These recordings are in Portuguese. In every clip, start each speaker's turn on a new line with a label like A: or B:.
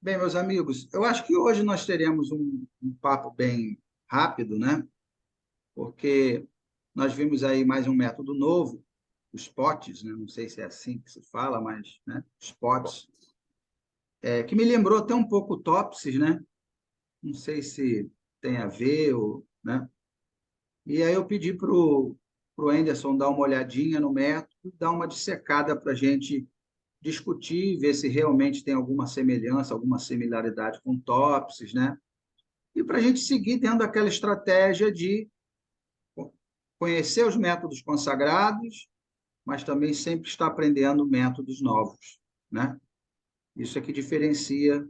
A: Bem, meus amigos, eu acho que hoje nós teremos um papo bem rápido, né? Porque nós vimos aí mais um método novo, os POTS, né? Não sei se é assim que se fala, mas, né? Os POTS, que me lembrou até um pouco o TOPSIS, né? Não sei se tem a ver, ou, né? E aí eu pedi para o Anderson dar uma olhadinha no método, dar uma dissecada para a gente discutir, ver se realmente tem alguma semelhança, alguma similaridade com TOPSIS, né? E para a gente seguir dentro daquela estratégia de conhecer os métodos consagrados, mas também sempre estar aprendendo métodos novos, né? Isso é que diferencia,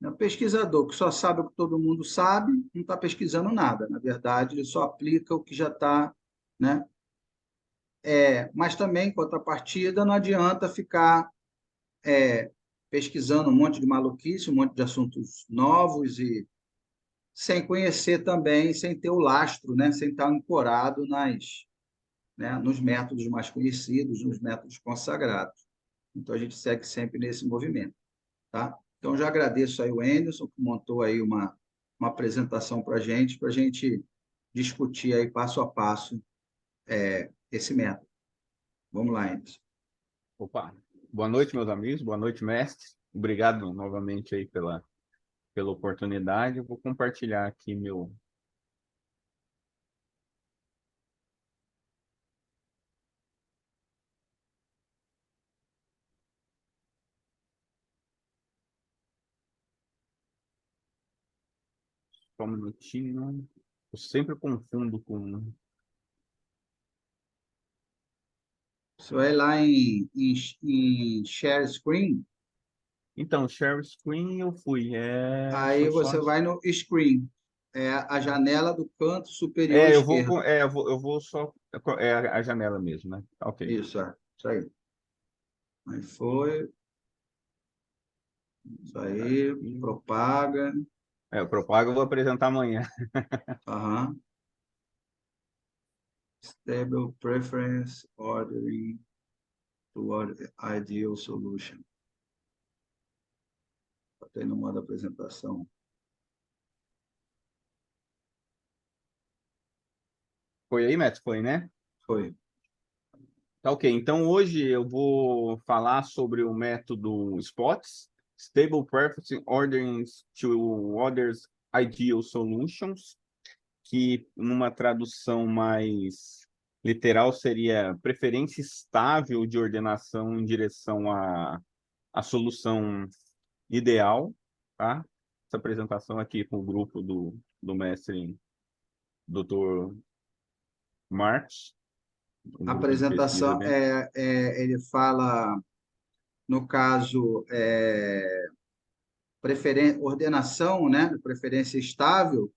A: né? O pesquisador que só sabe o que todo mundo sabe, não está pesquisando nada. Na verdade, ele só aplica o que já está, né? Mas também, em contrapartida, não adianta ficar pesquisando um monte de maluquice, um monte de assuntos novos e sem conhecer também, sem ter o lastro, né? Sem estar ancorado né? Nos métodos mais conhecidos, nos métodos consagrados. Então, a gente segue sempre nesse movimento. Tá? Então, já agradeço aí o Anderson, que montou aí uma apresentação para a gente discutir aí passo a passo esse método. Vamos lá, Anderson.
B: Opa, boa noite, meus amigos, boa noite, mestre. Obrigado novamente aí pela oportunidade. Eu vou compartilhar aqui meu. Só um minutinho. Eu sempre confundo com.
A: Você vai lá em Share Screen,
B: Então, share screen eu fui.
A: aí
B: Deixa eu
A: você
B: só.
A: vai no Screen, a janela do canto superior esquerdo.
B: Eu vou só. É a janela mesmo, né? Ok.
A: Isso aí. Aí foi, isso aí,
B: Aqui.
A: propaga.
B: O Propaga eu vou apresentar amanhã.
A: Aham. Stable preference ordering toward ideal solution. Botei no modo apresentação.
B: Foi aí, mestre? Foi, né?
A: Foi.
B: Tá, ok. Então, hoje eu vou falar sobre o método SPOTS, Stable Preference Ordering to Others Ideal Solutions, que numa tradução mais literal seria preferência estável de ordenação em direção à solução ideal, tá? Essa apresentação aqui com o grupo do mestre Dr. Marcos, um
A: A
B: grupo de pesquisa
A: apresentação,
B: dele.
A: ele fala, no caso, ordenação, né, de preferência estável,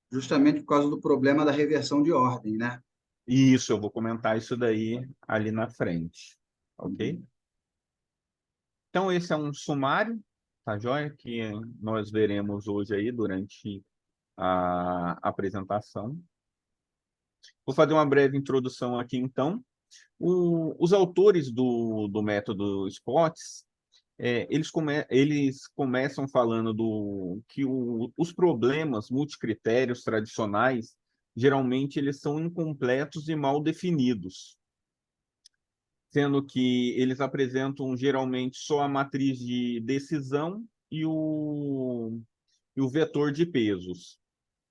A: justamente por causa do problema da reversão de ordem, né?
B: Isso, eu vou comentar isso daí ali na frente, ok?
A: Uhum.
B: Então, esse é um sumário, tá joia? Que nós veremos hoje aí durante a apresentação. Vou fazer uma breve introdução aqui, então. Os autores do método SPOTS, eles começam falando que os problemas multicritérios tradicionais, geralmente, eles são incompletos e mal definidos, sendo que eles apresentam geralmente só a matriz de decisão e o vetor de pesos.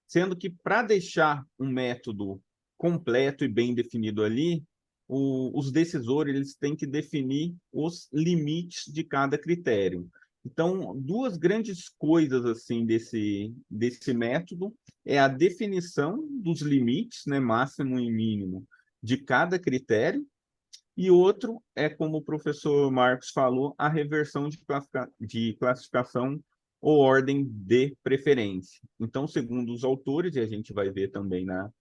B: Sendo que para deixar um método completo e bem definido ali, os decisores eles têm que definir os limites de cada critério. Então, duas grandes coisas assim desse método é a definição dos limites, né, máximo e mínimo, de cada critério, e outro é, como o professor Marcos falou, a reversão de classificação ou ordem de preferência. Então, segundo os autores, e a gente vai ver também na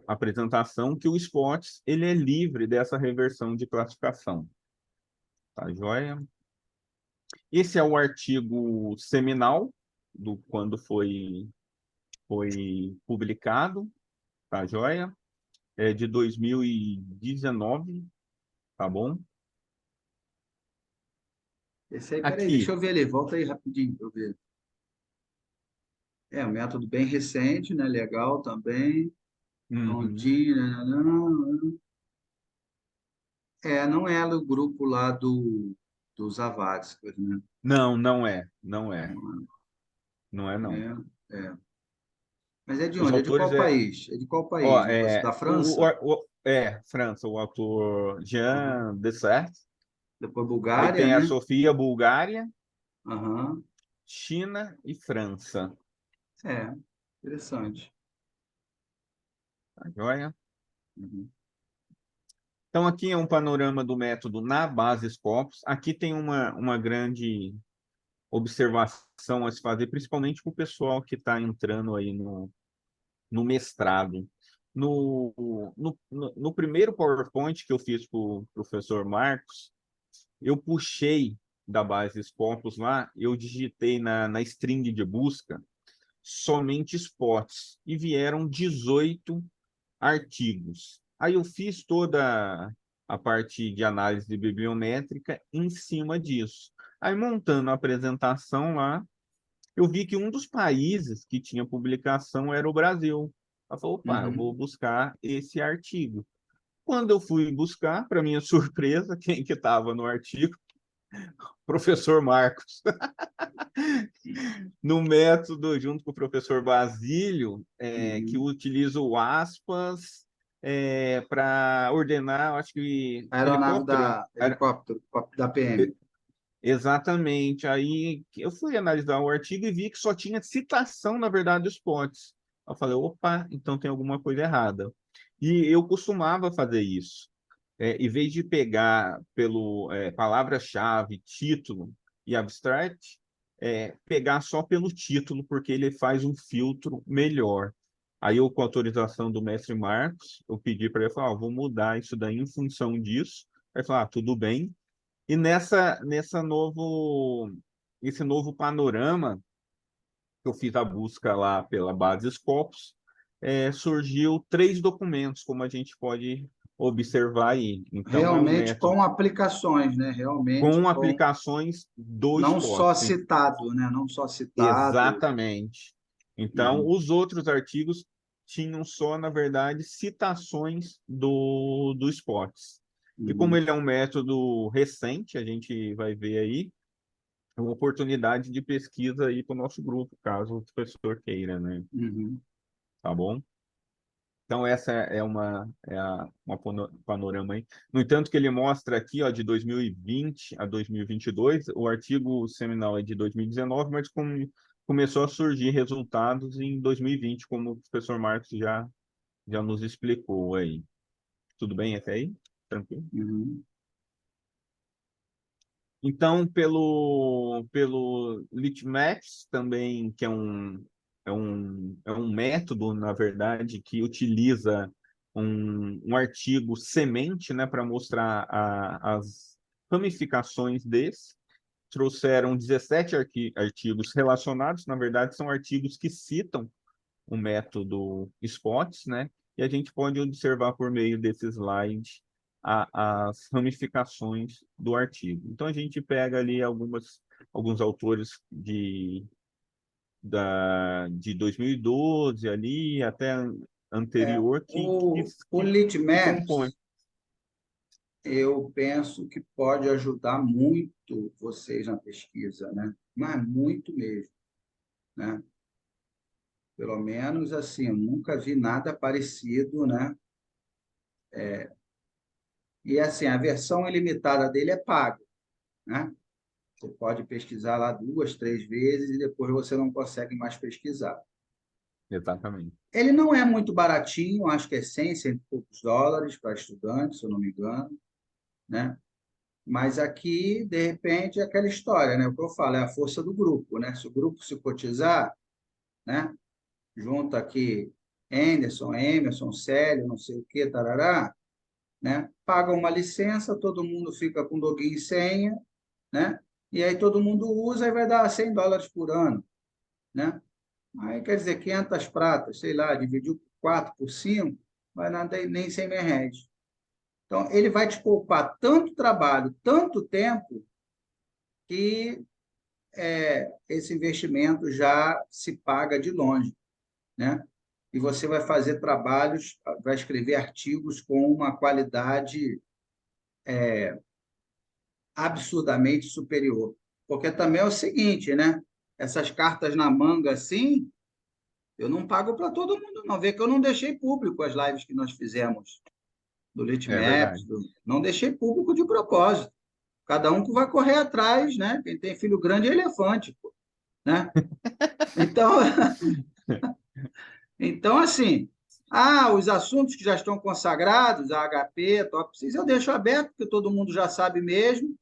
B: apresentação, que o SPOTS ele é livre dessa reversão de classificação. Tá joia? Esse é o artigo seminal do quando foi publicado, tá joia? É de 2019, tá bom?
A: Esse aí, peraí, deixa
B: Aqui.
A: eu ver ali, volta aí rapidinho para eu ver. Volta aí rapidinho para eu ver. É um método bem recente, né? Legal também.
B: Uhum.
A: Ondinha, nananã. Não é do grupo lá dos Aváxicos, né?
B: Não, não é. Não é. Não é, não.
A: É, é. Mas é de
B: Os
A: onde? É de
B: autores
A: qual
B: é,
A: país? É de qual
B: ó,
A: país? Da
B: o,
A: França?
B: França, o autor
A: Aham.
B: Jean Dessert.
A: Depois
B: Aí
A: Bulgária,
B: tem a
A: né?
B: Sofia, Bulgária,
A: Aham.
B: China e França.
A: É, interessante.
B: Tá joia?
A: Uhum.
B: Então, aqui é um panorama do método na base Scopus. Aqui tem uma grande observação a se fazer, principalmente para o pessoal que está entrando aí no mestrado. No primeiro PowerPoint que eu fiz para o professor Marcos, eu puxei da base Scopus lá, eu digitei na string de busca somente spots e vieram 18 artigos. Aí eu fiz toda a parte de análise bibliométrica em cima disso. Aí montando a apresentação lá, eu vi que um dos países que tinha publicação era o Brasil. Eu falei, opa, eu vou
A: Uhum.
B: buscar esse artigo. Quando eu fui buscar, para minha surpresa, quem que estava no artigo? Professor Marcos. No método, junto com o professor Basílio, que
A: Uhum.
B: utiliza o aspas para ordenar, acho que
A: A aeronave
B: helicóptero.
A: helicóptero da PM.
B: Exatamente. Aí eu fui analisar o artigo e vi que só tinha citação, na verdade, dos potes. Eu falei, opa, então tem alguma coisa errada. E eu costumava fazer isso. Em vez de pegar pelo palavra-chave, título e abstract, pegar só pelo título, porque ele faz um filtro melhor. Aí eu, com a autorização do mestre Marcos, eu pedi para ele falar, vou mudar isso daí em função disso. Aí ele falou, tudo bem. E esse novo panorama, que eu fiz a busca lá pela base Scopus, surgiu 3 documentos, como a gente pode observar aí. Então, é um
A: Realmente
B: método
A: com aplicações, né? Realmente
B: com
A: com
B: aplicações do
A: não só
B: esporte.
A: citado, né? Não só citado.
B: Exatamente. Então,
A: Uhum.
B: os outros artigos tinham só, na verdade, citações do esportes. E como
A: Uhum.
B: ele é um método recente, a gente vai ver aí, é uma oportunidade de pesquisa aí para o nosso grupo, caso o professor queira, né?
A: Uhum.
B: Tá bom? Então, essa uma panorama aí. No entanto, que ele mostra aqui, ó, de 2020 a 2022, o artigo seminal é de 2019, mas começou a surgir resultados em 2020, como o professor Marcos já nos explicou aí. Tudo bem até aí? Tranquilo?
A: Uhum.
B: Então, pelo Litmaps também, que é um método, na verdade, que utiliza um artigo semente, né, para mostrar as ramificações desse. Trouxeram 17 artigos relacionados, na verdade, são artigos que citam o método SPOTS, né? E a gente pode observar por meio desse slide as ramificações do artigo. Então, a gente pega ali alguns autores de 2012 ali, até anterior,
A: O
B: que compõem.
A: Litmaps, eu penso que pode ajudar muito vocês na pesquisa, né? Mas muito mesmo, né? Pelo menos assim, eu nunca vi nada parecido, né? E assim, a versão ilimitada dele é paga, né? Você pode pesquisar lá 2, 3 vezes e depois você não consegue mais pesquisar.
B: Exatamente.
A: Ele não é muito baratinho, acho que é 100 e poucos dólares para estudante, se eu não me engano, né? Mas aqui, de repente, é aquela história, né? O que eu falo é a força do grupo, né? Se o grupo se cotizar, né? Junta aqui Anderson, Emerson, Célio, não sei o que, tarará, né? Paga uma licença, todo mundo fica com login e senha, né? E aí todo mundo usa e vai dar 100 dólares por ano, né? Aí quer dizer, 500 pratas, sei lá, dividiu por 4, por 5, vai nada nem 100 reais. Então, ele vai te poupar tanto trabalho, tanto tempo, que esse investimento já se paga de longe, né? E você vai fazer trabalhos, vai escrever artigos com uma qualidade absurdamente superior. Porque também é o seguinte, né? Essas cartas na manga assim, eu não pago para todo mundo, não. Vê que eu não deixei público as lives que nós fizemos do
B: É
A: Litmaps,
B: verdade.
A: não deixei público de propósito. Cada um que vai correr atrás, né? Quem tem filho grande é elefante, pô, né? Então, então assim, os assuntos que já estão consagrados, a HP, Top 6, eu deixo aberto, porque todo mundo já sabe mesmo.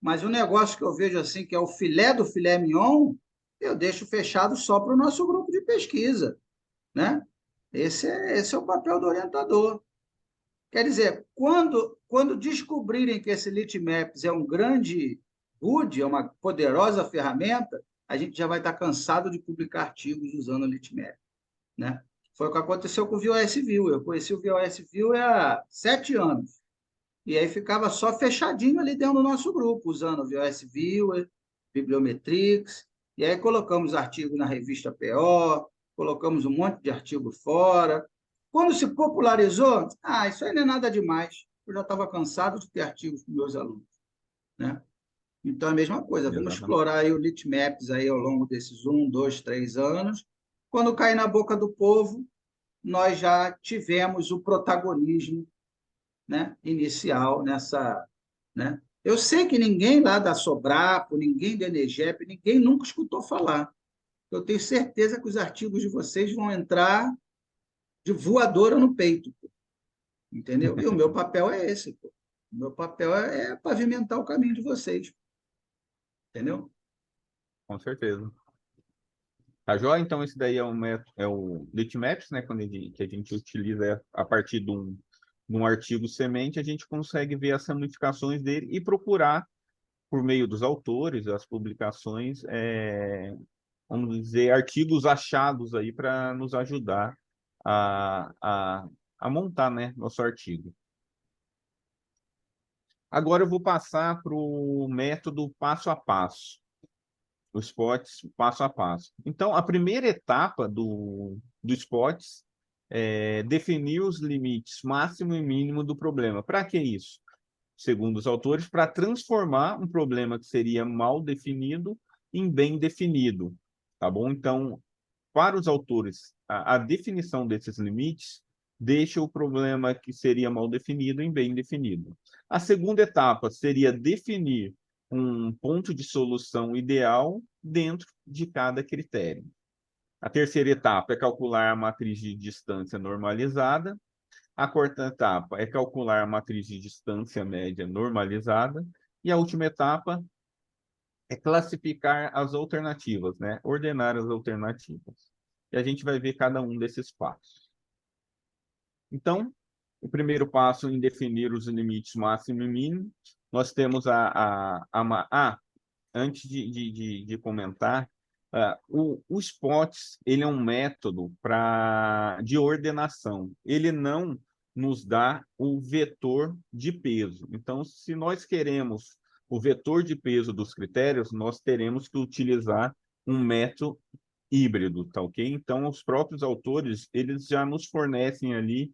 A: Mas o negócio que eu vejo assim, que é o filé do filé mignon, eu deixo fechado só para o nosso grupo de pesquisa, né? Esse é o papel do orientador. Quer dizer, quando descobrirem que esse Litmaps é um grande good, é uma poderosa ferramenta, a gente já vai estar cansado de publicar artigos usando o Litmap, né? Foi o que aconteceu com o VOS View. Eu conheci o VOS View há 7 anos. E aí ficava só fechadinho ali dentro do nosso grupo, usando o VOS Viewer, Bibliometrix, e aí colocamos artigos na revista PO, colocamos um monte de artigo fora. Quando se popularizou, isso aí não é nada demais. Eu já estava cansado de ter artigos com meus alunos, né? Então, a mesma coisa, vamos
B: Exatamente.
A: explorar aí o Litmaps aí ao longo desses 1, 2, 3 anos. Quando cair na boca do povo, nós já tivemos o protagonismo, né, inicial nessa, né? Eu sei que ninguém lá da Sobrapo, ninguém da Enegep, ninguém nunca escutou falar. Eu tenho certeza que os artigos de vocês vão entrar de voadora no peito, pô, entendeu? E o meu papel é esse, pô. O meu papel é pavimentar o caminho de vocês, entendeu?
B: Com certeza. Tá joia? Então, esse daí é o método, é o Litmaps, né? Que a gente utiliza a partir de um artigo semente, a gente consegue ver as ramificações dele e procurar, por meio dos autores, as publicações, vamos dizer, artigos achados aí para nos ajudar a, a, a montar, né, nosso artigo. Agora eu vou passar para o método passo a passo, os spots passo a passo. Então, a primeira etapa do spots é definir os limites máximo e mínimo do problema. Para que isso? Segundo os autores, para transformar um problema que seria mal definido em bem definido. Tá bom? Então, para os autores, a definição desses limites deixa o problema que seria mal definido em bem definido. A segunda etapa seria definir um ponto de solução ideal dentro de cada critério. A terceira etapa é calcular a matriz de distância normalizada. A quarta etapa é calcular a matriz de distância média normalizada. E a última etapa é classificar as alternativas, né? Ordenar as alternativas. E a gente vai ver cada um desses passos. Então, o primeiro passo em definir os limites máximo e mínimo, nós temos antes de comentar, o SPOTS, ele é um método de ordenação. Ele não nos dá o vetor de peso. Então, se nós queremos o vetor de peso dos critérios, nós teremos que utilizar um método híbrido, tá ok? Então, os próprios autores, eles já nos fornecem ali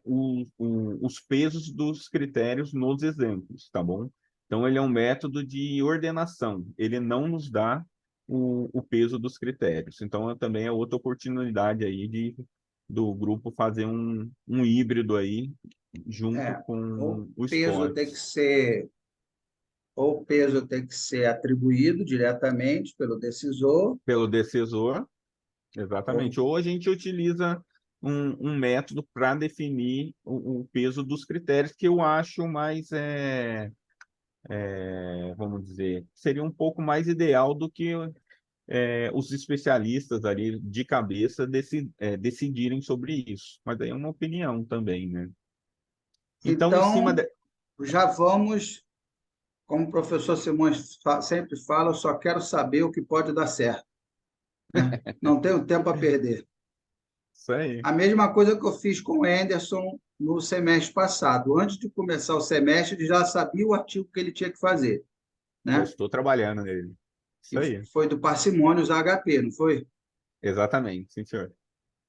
B: os pesos dos critérios nos exemplos, tá bom? Então, ele é um método de ordenação, ele não nos dá o peso dos critérios. Então, também é outra oportunidade aí do grupo fazer um híbrido aí junto
A: O
B: com o
A: peso tem que
B: SPOTS,
A: ser ou o peso tem que ser atribuído diretamente pelo decisor,
B: pelo decisor,
A: ou
B: exatamente. Ou a gente utiliza um método para definir o peso dos critérios, que eu acho mais, vamos dizer, seria um pouco mais ideal do que os especialistas ali de cabeça decidirem sobre isso. Mas aí é uma opinião também, né? Então, em cima
A: então
B: de...
A: já vamos, como o professor Simões sempre fala, eu só quero saber o que pode dar certo, né? Não tenho tempo a perder.
B: Isso aí.
A: A mesma coisa que eu fiz com o Anderson no semestre passado. Antes de começar o semestre, ele já sabia o artigo que ele tinha que fazer. né?
B: estou trabalhando nele. Isso
A: Que
B: aí.
A: foi do Parcimônios HP, não foi?
B: Exatamente, sim, senhor.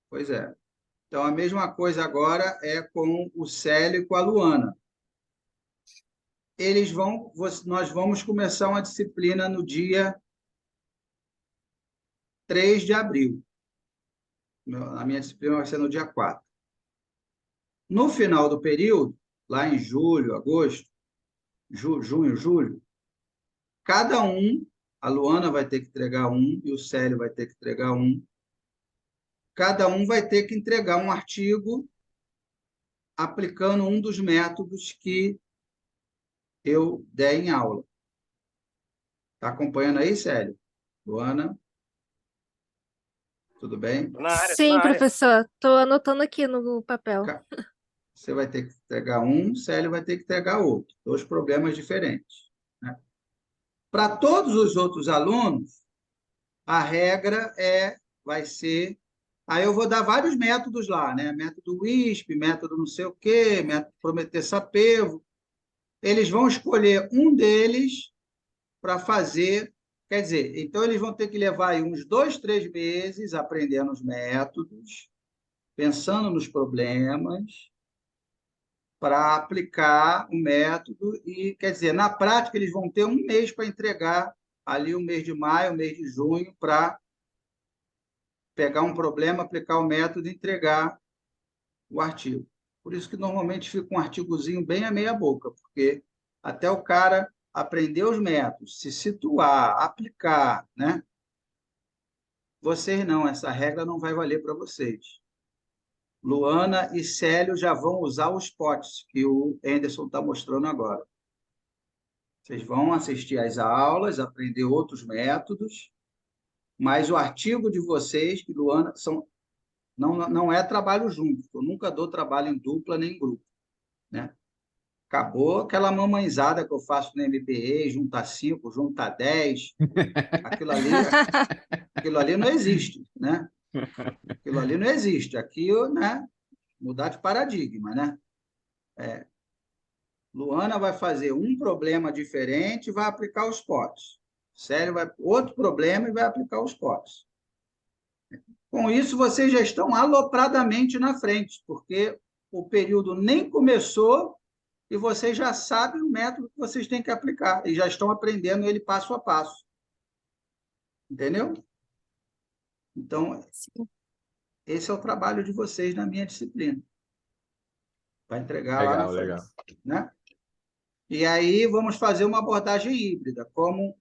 A: Pois é. Então, a mesma coisa agora é com o Célio e com a Luana. Nós vamos começar uma disciplina no dia 3 de abril. A minha disciplina vai ser no dia 4. No final do período, lá em julho, agosto, junho, julho, cada um, a Luana vai ter que entregar um e o Célio vai ter que entregar um, cada um vai ter que entregar um artigo aplicando um dos métodos que eu der em aula. Está acompanhando aí, Célio? Luana, tudo bem?
C: Tô na área, tô
D: Sim,
C: na área.
D: professor. Estou anotando aqui no papel.
A: Você vai ter que entregar um, Célio vai ter que entregar outro. Dois problemas diferentes, né? Para todos os outros alunos, a regra vai ser. Aí eu vou dar vários métodos lá, né? Método WISP, método não sei o quê, método Prometer-Sapevo. Eles vão escolher um deles para fazer. Quer dizer, então eles vão ter que levar aí uns 2, 3 meses aprendendo os métodos, pensando nos problemas, para aplicar o método e, quer dizer, na prática, eles vão ter um mês para entregar ali o mês de maio, o mês de junho, para pegar um problema, aplicar o método e entregar o artigo. Por isso que normalmente fica um artigozinho bem a meia boca, porque até o cara aprender os métodos, se situar, aplicar, né? Vocês não, essa regra não vai valer para vocês. Luana e Célio já vão usar os potes que o Anderson está mostrando agora. Vocês vão assistir às aulas, aprender outros métodos, mas o artigo de vocês, que Luana, não é trabalho junto. Eu nunca dou trabalho em dupla nem em grupo, né? Acabou aquela mamãezada que eu faço no MBA, junta 5, junta 10, aquilo ali não existe, né? Aquilo ali não existe. Aqui, né? Mudar de paradigma, né? Luana vai fazer um problema diferente e vai aplicar os potes. Célio vai outro problema e vai aplicar os potes. Com isso, vocês já estão alopradamente na frente, porque o período nem começou e vocês já sabem o método que vocês têm que aplicar e já estão aprendendo ele passo a passo. Entendeu? Então,
D: Sim.
A: esse é o trabalho de vocês na minha disciplina. Vai entregar lá na
B: Legal,
A: frente.
B: legal.
A: Né? E aí vamos fazer uma abordagem híbrida. Como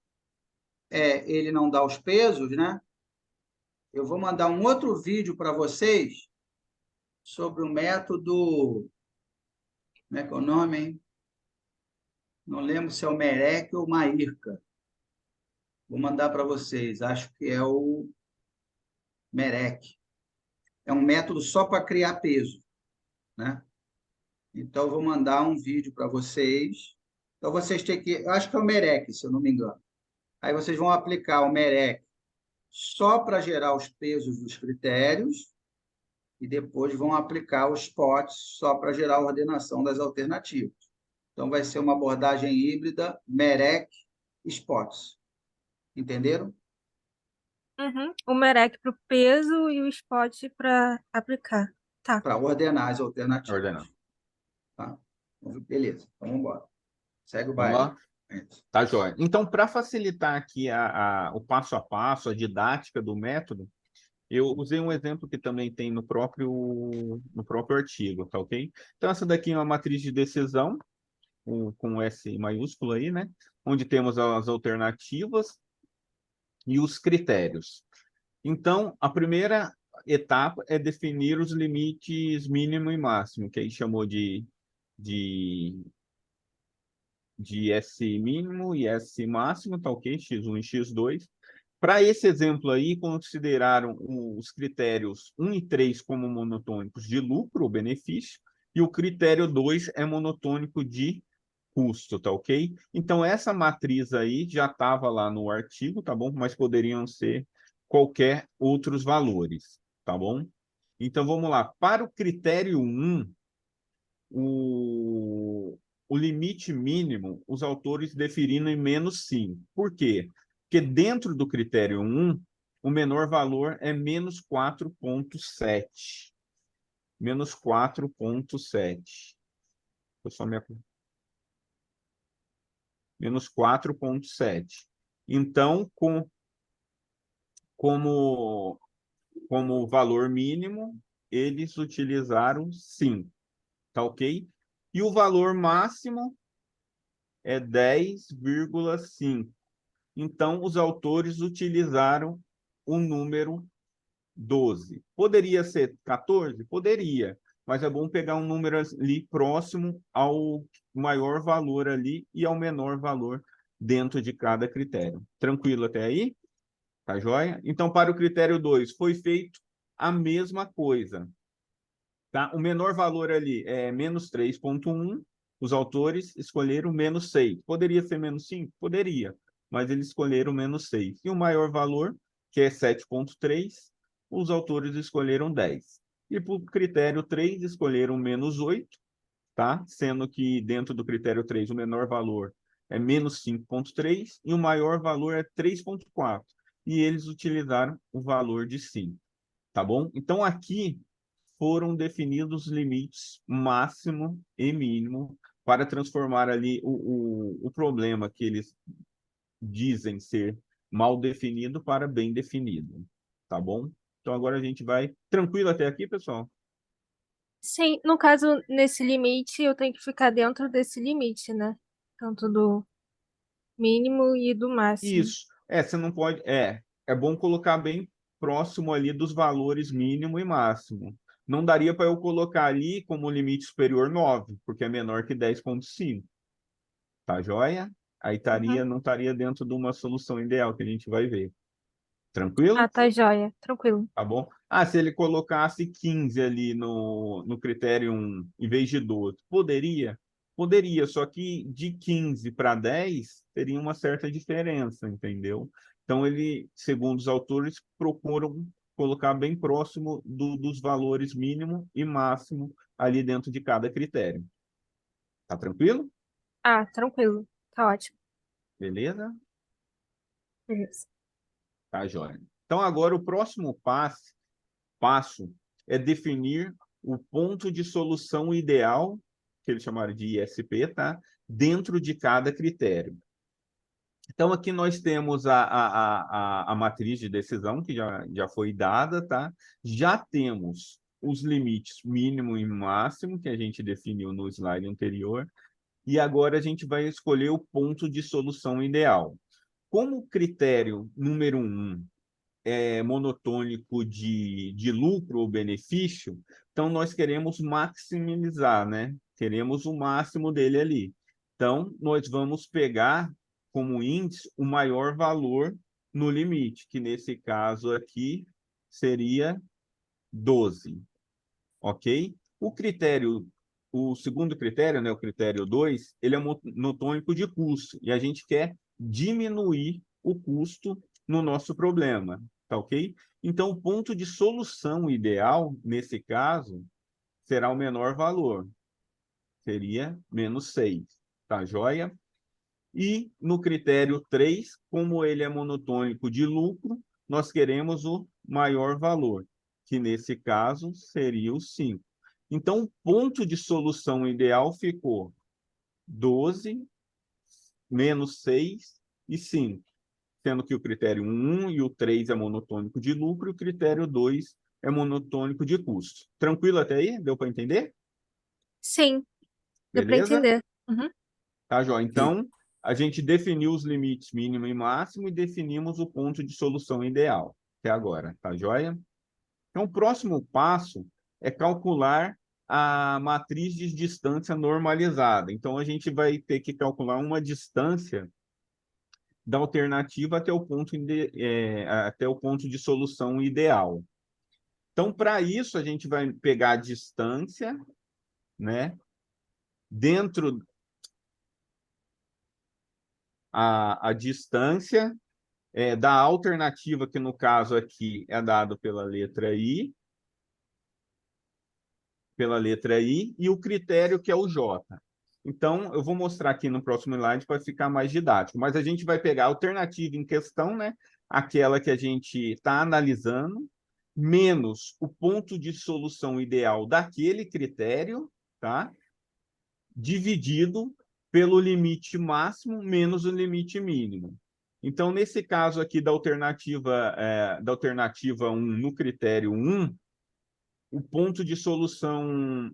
A: ele não dá os pesos, né? Eu vou mandar um outro vídeo para vocês sobre o método. Como é que é o nome, hein? Não lembro se é o Merec ou Maírca. Vou mandar para vocês. Acho que é o Merec. É um método só para criar peso, né? Então, vou mandar um vídeo para vocês. Então, vocês têm que... Acho que é o Merec, se eu não me engano. Aí, vocês vão aplicar o Merec só para gerar os pesos dos critérios e depois vão aplicar os potes só para gerar a ordenação das alternativas. Então, vai ser uma abordagem híbrida, Merec e spots. Entenderam?
D: Uhum. O merec para o peso e o spot para aplicar. Tá.
A: Para ordenar as
B: Ordenando.
A: alternativas. Tá? Beleza, então vamos embora. Segue o
B: Vamos
A: baile.
B: lá? Tá, joia. Então, para facilitar aqui o passo a passo, a didática do método, eu usei um exemplo que também tem no próprio artigo, tá ok? Então, essa daqui é uma matriz de decisão, com S maiúsculo aí, né? Onde temos as alternativas e os critérios. Então, a primeira etapa é definir os limites mínimo e máximo, que aí chamou de S mínimo e S máximo, tá ok? X1 e X2. Para esse exemplo aí, consideraram os critérios 1 e 3 como monotônicos de lucro ou benefício, e o critério 2 é monotônico de custo, tá ok? Então, essa matriz aí já estava lá no artigo, tá bom? Mas poderiam ser qualquer outros valores, tá bom? Então, vamos lá. Para o critério 1, o o limite mínimo, os autores definiram em menos 5. Por quê? Porque dentro do critério 1, o menor valor é menos 4,7. Menos 4,7. Menos 4,7. Então, como valor mínimo, eles utilizaram 5. Tá ok? E o valor máximo é 10,5. Então, os autores utilizaram o número 12. Poderia ser 14? Poderia, mas é bom pegar um número ali próximo ao maior valor ali e ao menor valor dentro de cada critério. Tranquilo até aí? Tá joia? Então, para o critério 2, foi feito a mesma coisa. Tá? O menor valor ali é menos 3,1. Os autores escolheram menos 6. Poderia ser menos 5? Poderia, mas eles escolheram menos 6. E o maior valor, que é 7,3, os autores escolheram 10. E para o critério 3, escolheram menos 8, tá? Sendo que dentro do critério 3, o menor valor é menos 5,3 e o maior valor é 3,4. E eles utilizaram o valor de 5, tá bom? Então, aqui foram definidos limites máximo e mínimo para transformar ali o problema que eles dizem ser mal definido para bem definido, tá bom? Então agora a gente vai tranquilo até aqui, pessoal?
D: Sim, no caso, nesse limite, eu tenho que ficar dentro desse limite, né? Tanto do mínimo e do máximo.
B: Isso. Você não pode. É bom colocar bem próximo ali dos valores mínimo e máximo. Não daria para eu colocar ali como limite superior 9, porque é menor que 10,5. Tá joia? Aí
D: Uhum.
B: não estaria dentro de uma solução ideal que a gente vai ver.
D: Ah,
B: Tranquilo?
D: tá joia. Tranquilo.
B: Tá bom? Se ele colocasse 15 ali no critério 1 em vez de 12, poderia? Poderia, só que de 15 para 10 teria uma certa diferença, entendeu? Então, ele, segundo os autores, procuram colocar bem próximo dos valores mínimo e máximo ali dentro de cada critério. Tá tranquilo?
D: Ah, tranquilo. Tá ótimo.
B: Beleza?
D: Beleza.
B: Tá, joia. Então, agora o próximo passo é definir o ponto de solução ideal, que eles chamaram de ISP, tá? Dentro de cada critério. Então, aqui nós temos a matriz de decisão, que já foi dada, tá? Já temos os limites mínimo e máximo, que a gente definiu no slide anterior, e agora a gente vai escolher o ponto de solução ideal. Como critério número 1 monotônico de lucro ou benefício, então nós queremos maximizar, né? Queremos o máximo dele ali. Então, nós vamos pegar como índice o maior valor no limite, que nesse caso aqui seria 12, ok? O segundo critério, né, o critério 2, ele é monotônico de custo, e a gente quer diminuir o custo no nosso problema, tá ok? Então, o ponto de solução ideal, nesse caso, será o menor valor, seria menos 6, tá joia? E no critério 3, como ele é monotônico de lucro, nós queremos o maior valor, que nesse caso seria o 5. Então, o ponto de solução ideal ficou 12, menos 6 e 5, sendo que o critério 1 e o 3 é monotônico de lucro e o critério 2 é monotônico de custo. Tranquilo até aí? Deu para entender?
D: Sim, deu pra
B: Beleza?
D: entender. Uhum.
B: Tá, Jó?
A: Sim.
B: Então, a gente definiu os limites mínimo e máximo e definimos o ponto de solução ideal até agora, tá joia? Então, o próximo passo é calcular a matriz de distância normalizada. Então, a gente vai ter que calcular uma distância da alternativa até o ponto de solução ideal. Então, para isso, a gente vai pegar a distância, né? Dentro a distância da alternativa, que no caso aqui é dado pela letra I, e o critério que é o J. Então, eu vou mostrar aqui no próximo slide para ficar mais didático. Mas a gente vai pegar a alternativa em questão, né? Aquela que a gente está analisando, menos o ponto de solução ideal daquele critério, tá? Dividido pelo limite máximo menos o limite mínimo. Então, nesse caso aqui da alternativa 1 no critério 1, o ponto de solução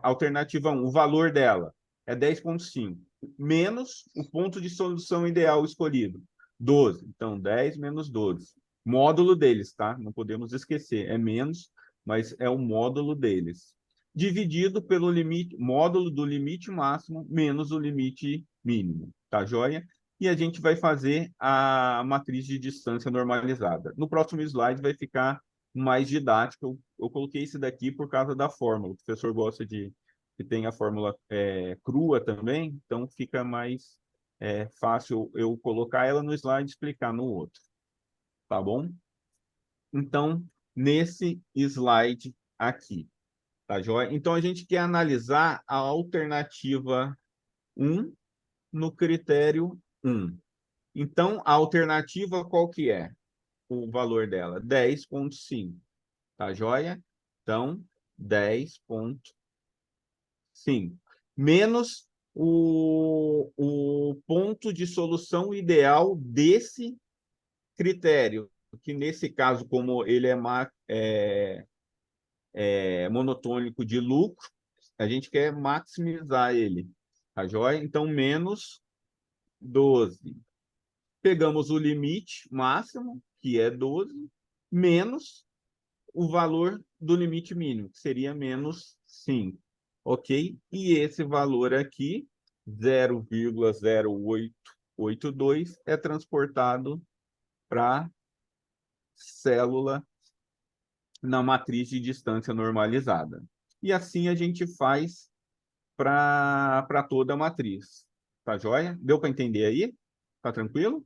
B: alternativa 1, o valor dela é 10,5, menos o ponto de solução ideal escolhido, 12. Então, 10 menos 12. Módulo deles, tá? Não podemos esquecer, é menos, mas é o módulo deles. Dividido pelo limite, módulo do limite máximo menos o limite mínimo, tá joia? E a gente vai fazer a matriz de distância normalizada. No próximo slide vai ficar mais didático. Eu coloquei esse daqui por causa da fórmula. O professor gosta de que tenha a fórmula crua também, então fica mais fácil eu colocar ela no slide e explicar no outro. Tá bom? Então, nesse slide aqui, tá joia? Então, a gente quer analisar a alternativa 1 no critério 1. Então, a alternativa qual que é? O valor dela? 10,5. Tá joia? Então, 10,5. Menos o ponto de solução ideal desse critério, que nesse caso, como ele é monotônico de lucro, a gente quer maximizar ele. Tá joia? Então, menos 12. Pegamos o limite máximo, que é 12, menos o valor do limite mínimo, que seria menos 5. Ok? E esse valor aqui, 0,0882, é transportado para a célula na matriz de distância normalizada. E assim a gente faz para toda a matriz. Tá joia? Deu para entender aí? Tá tranquilo?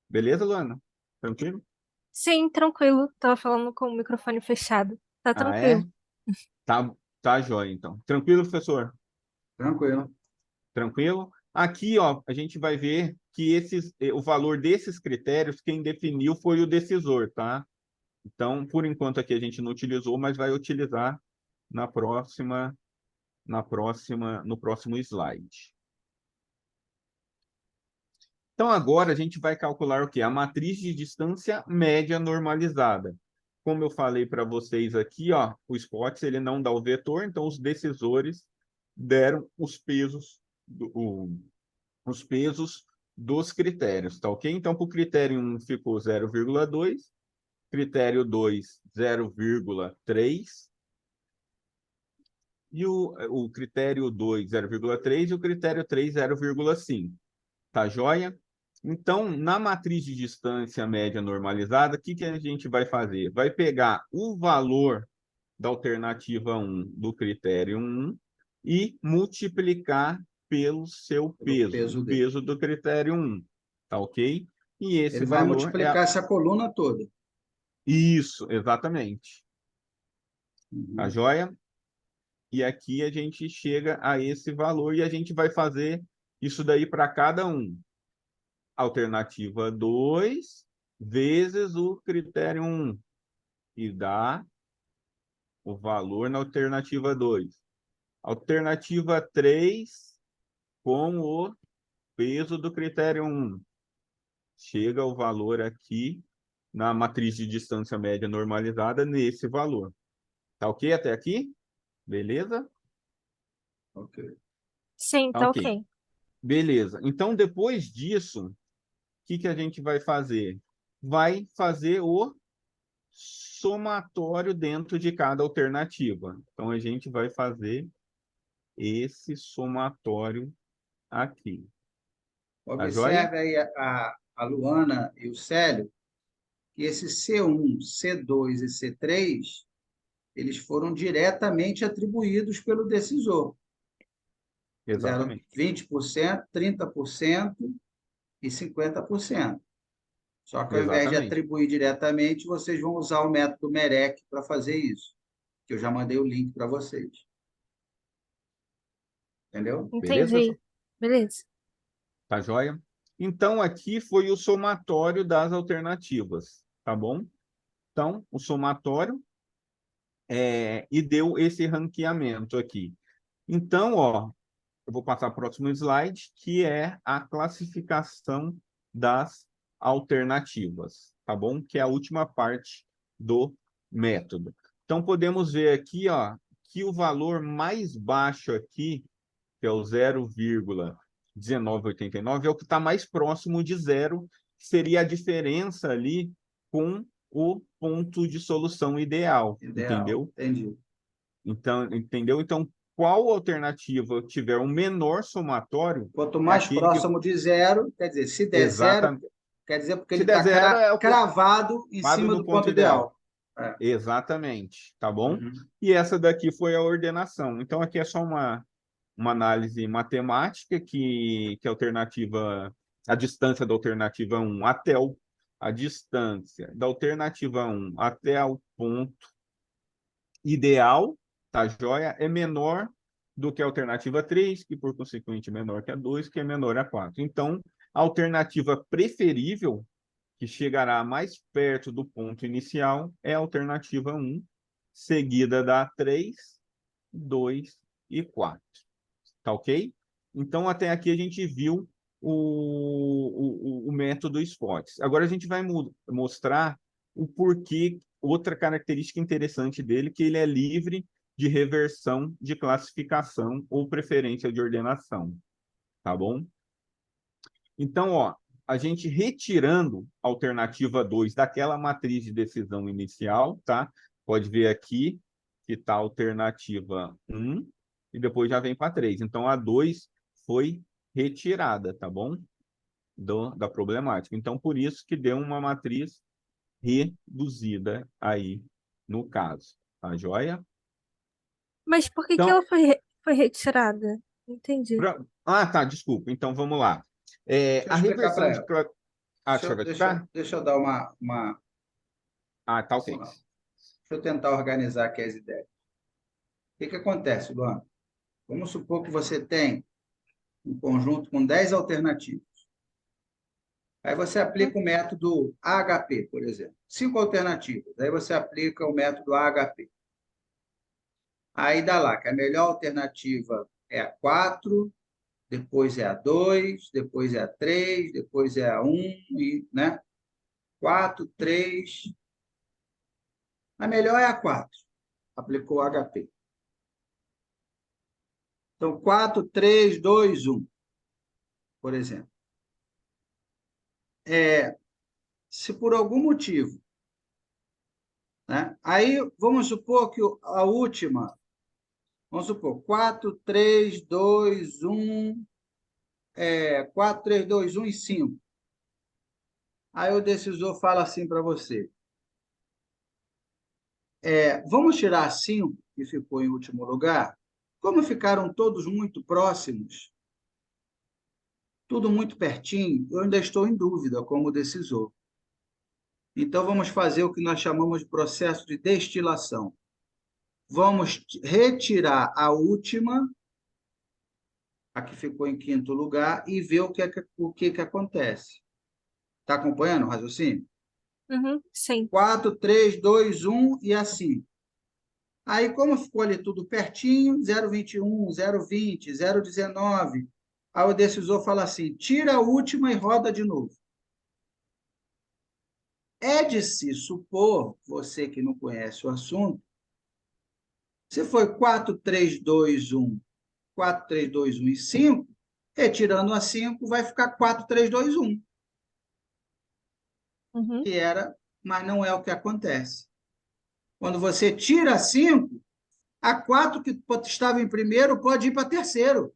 B: Beleza, Luana? Tranquilo?
D: Sim, tranquilo. Tava falando com o microfone fechado. Tá
B: Ah, é?
D: tranquilo.
B: Tá joia, então. Tranquilo, professor?
A: Tranquilo.
B: Tranquilo? Aqui, ó, a gente vai ver que o valor desses critérios, quem definiu foi o decisor, tá? Então, por enquanto aqui a gente não utilizou, mas vai utilizar no próximo slide. Então, agora a gente vai calcular o quê? A matriz de distância média normalizada. Como eu falei para vocês aqui, ó, o SPOTS ele não dá o vetor, então os decisores deram os pesos dos critérios, tá ok? Então, para o critério 1 ficou 0,2, critério 2, 0,3, e o critério 2, 0,3, e o critério 3, 0,5. Tá joia? Então, na matriz de distância média normalizada, o que a gente vai fazer? Vai pegar o valor da alternativa 1 do critério 1 e multiplicar pelo seu
A: Pelo
B: peso,
A: peso
B: o
A: dele.
B: peso do critério 1. Tá ok? E esse
A: Ele vai
B: valor
A: multiplicar essa coluna toda.
B: Isso, exatamente. Tá
A: Uhum.
B: joia? E aqui a gente chega a esse valor e a gente vai fazer isso daí para cada um. Alternativa 2 vezes o critério 1 e dá o valor na alternativa 2. Alternativa 3 com o peso do critério 1. Chega o valor aqui na matriz de distância média normalizada nesse valor. Tá ok até aqui? Beleza?
A: Ok.
D: Sim,
B: Tá
D: tá
B: ok.
D: ok.
B: Beleza. Então, depois disso, o que a gente vai fazer? Vai fazer o somatório dentro de cada alternativa. Então, a gente vai fazer esse somatório aqui. Tá joia?
A: Observe aí a Luana e o Célio, que esse C1, C2 e C3, eles foram diretamente atribuídos pelo decisor. Fizeram
B: Exatamente.
A: 20%, 30% e 50%. Só que ao invés de
B: Exatamente.
A: atribuir diretamente, vocês vão usar o método MEREC para fazer isso, que eu já mandei o link para vocês. Entendeu?
B: Beleza?
D: Entendi. Beleza.
B: Tá joia? Então, aqui foi o somatório das alternativas, tá bom? Então, o somatório e deu esse ranqueamento aqui. Então, ó, eu vou passar para o próximo slide, que é a classificação das alternativas, tá bom? Que é a última parte do método. Então, podemos ver aqui, ó, que o valor mais baixo aqui, que é o 0,1989, é o que está mais próximo de zero, que seria a diferença ali com o ponto de solução ideal,
A: Ideal.
B: entendeu?
A: Entendi.
B: Então, entendeu? Então, qual alternativa tiver o menor somatório
A: Quanto
B: é
A: mais
B: aquele que
A: próximo de zero, quer dizer, se der zero,
B: exata,
A: quer dizer porque
B: se
A: ele
B: der
A: está
B: zero é o que
A: cravado em
B: quadro
A: cima
B: no
A: do
B: ponto
A: ponto
B: ideal.
A: ideal. É.
B: Exatamente, tá bom?
A: Uhum.
B: E essa daqui foi a ordenação. Então, aqui é só uma análise matemática que a alternativa, a distância da alternativa 1 até a distância da alternativa 1 até o ponto ideal, tá joia? É menor do que a alternativa 3, que por consequente é menor que a 2, que é menor a 4. Então, a alternativa preferível, que chegará mais perto do ponto inicial, é a alternativa 1, seguida da 3, 2 e 4. Tá ok? Então, até aqui a gente viu o método SPOTS. Agora a gente vai mostrar o porquê, outra característica interessante dele, que ele é livre de reversão de classificação ou preferência de ordenação. Tá bom? Então, ó, a gente retirando a alternativa 2 daquela matriz de decisão inicial, tá? Pode ver aqui que está a alternativa 1 e depois já vem para 3. Então, a 2 foi retirada, tá bom? Da problemática. Então, por isso que deu uma matriz reduzida aí no caso. Tá joia?
D: Mas por que que
B: Então,
D: ela foi retirada? Entendi.
B: ah, tá, desculpa. Então, vamos lá.
A: Deixa eu
B: A
A: explicar para
B: reversão de...
A: ela.
B: Ah, você vai explicar?
A: Deixa eu dar
B: Ah, tá ok.
A: deixa eu tentar organizar aqui as ideias. O que acontece, Luana? Vamos supor que você tem um conjunto com 10 alternativas. Aí você aplica o método AHP, por exemplo. 5 alternativas. Aí você aplica o método AHP. Aí dá lá que a melhor alternativa é a 4, depois é a 2, depois é a 3, depois é a 1, e, né? 4, 3. A melhor é a 4. Aplicou o HP. Então, 4, 3, 2, 1, por exemplo. Se por algum motivo, né? Aí vamos supor que a última, vamos supor, 4, 3, 2, 1, 4, 3, 2, 1 e 5. Aí o decisor fala assim para você: vamos tirar 5, que ficou em último lugar? Como ficaram todos muito próximos, tudo muito pertinho, eu ainda estou em dúvida como decisor. Então, vamos fazer o que nós chamamos de processo de destilação. Vamos retirar a última, a que ficou em quinto lugar, e ver o que acontece. Está acompanhando o raciocínio?
D: Uhum, sim.
A: 4, 3, 2, 1 e assim. Aí, como ficou ali tudo pertinho, 0,21, 0,20, 0,19, aí o decisor fala assim, tira a última e roda de novo. É de se supor, você que não conhece o assunto, se foi 4, 3, 2, 1, 4, 3, 2, 1 e 5, retirando a 5, vai ficar 4, 3, 2, 1,
D: Uhum,
A: que era, mas não é o que acontece. Quando você tira 5, a 4 que estava em primeiro pode ir para terceiro.